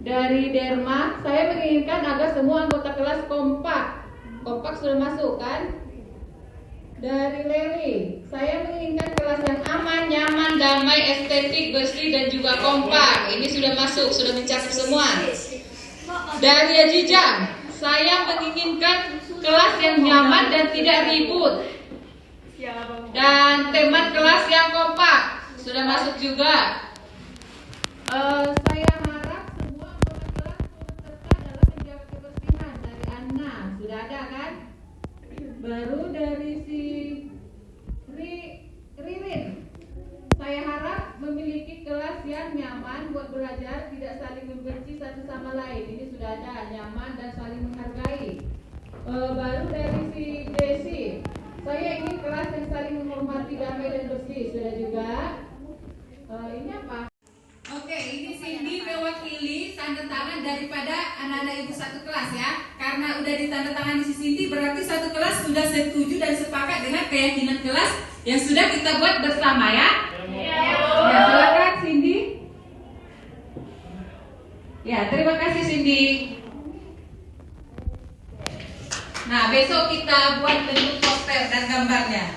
Dari Derma, saya menginginkan agar semua anggota kelas kompak. Kompak sudah masuk kan? Dari Leli, saya menginginkan kelas yang aman, nyaman, damai, estetik, bersih dan juga kompak. Ini sudah masuk, sudah mencakup semua. Dari Ajija, saya menginginkan kelas yang nyaman dan tidak ribut. Dan teman kelas yang kompak sudah masuk juga. Saya harap semua anggota kelas turut serta dalam menjaga kebersihan. Dari Anna sudah ada kan? Baru dari si Ririn, saya harap memiliki kelas yang nyaman buat belajar, tidak saling membenci satu sama lain. Ini sudah ada, nyaman dan saling menghargai. Baru dari si Desi, saya ingin kelas yang saling menghormati, damai dan bersih. Sudah juga. Ini apa? Oke, ini Cindy mewakili tanda tangan daripada anak-anak ibu satu kelas ya. Karena udah ditandatangani si Cindy, berarti satu kelas sudah setuju dan sepakat dengan keyakinan kelas yang sudah kita buat bersama ya. Ya, silakan Cindy. Ya, terima kasih Cindy. Nah, besok kita buat bentuk poster dan gambarnya.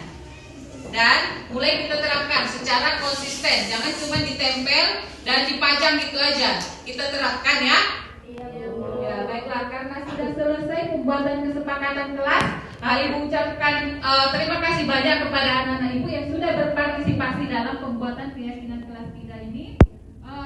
Dan mulai kita terapkan secara konsisten. Jangan cuma ditempel dan dipajang gitu aja. Kita terapkan ya. Ya, baiklah, karena sudah selesai pembuatan kesepakatan kelas, Ibu ucapkan terima kasih banyak kepada anak-anak Ibu yang sudah berpartisipasi dalam pembuatan keyakinan kelas kita ini.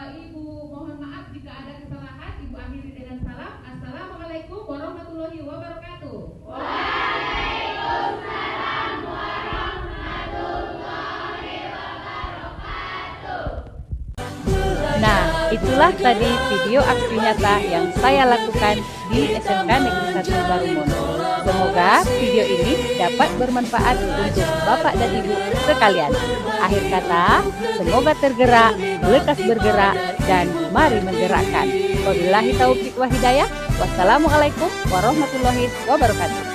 Ibu mohon maaf jika ada kesalahan. Ibu akhiri dengan salam. Assalamualaikum warahmatullahi wabarakatuh. Waalaikumsalam warahmatullahi wabarakatuh. Nah, Itulah tadi video aksi nyata yang saya lakukan di SMK Negeri 1 Barumono. Semoga video ini dapat bermanfaat untuk Bapak dan Ibu sekalian. Akhir kata, semoga tergerak, lekas bergerak, dan mari menggerakkan. Wabillahi taufiq wa hidayah. Wassalamualaikum warahmatullahi wabarakatuh.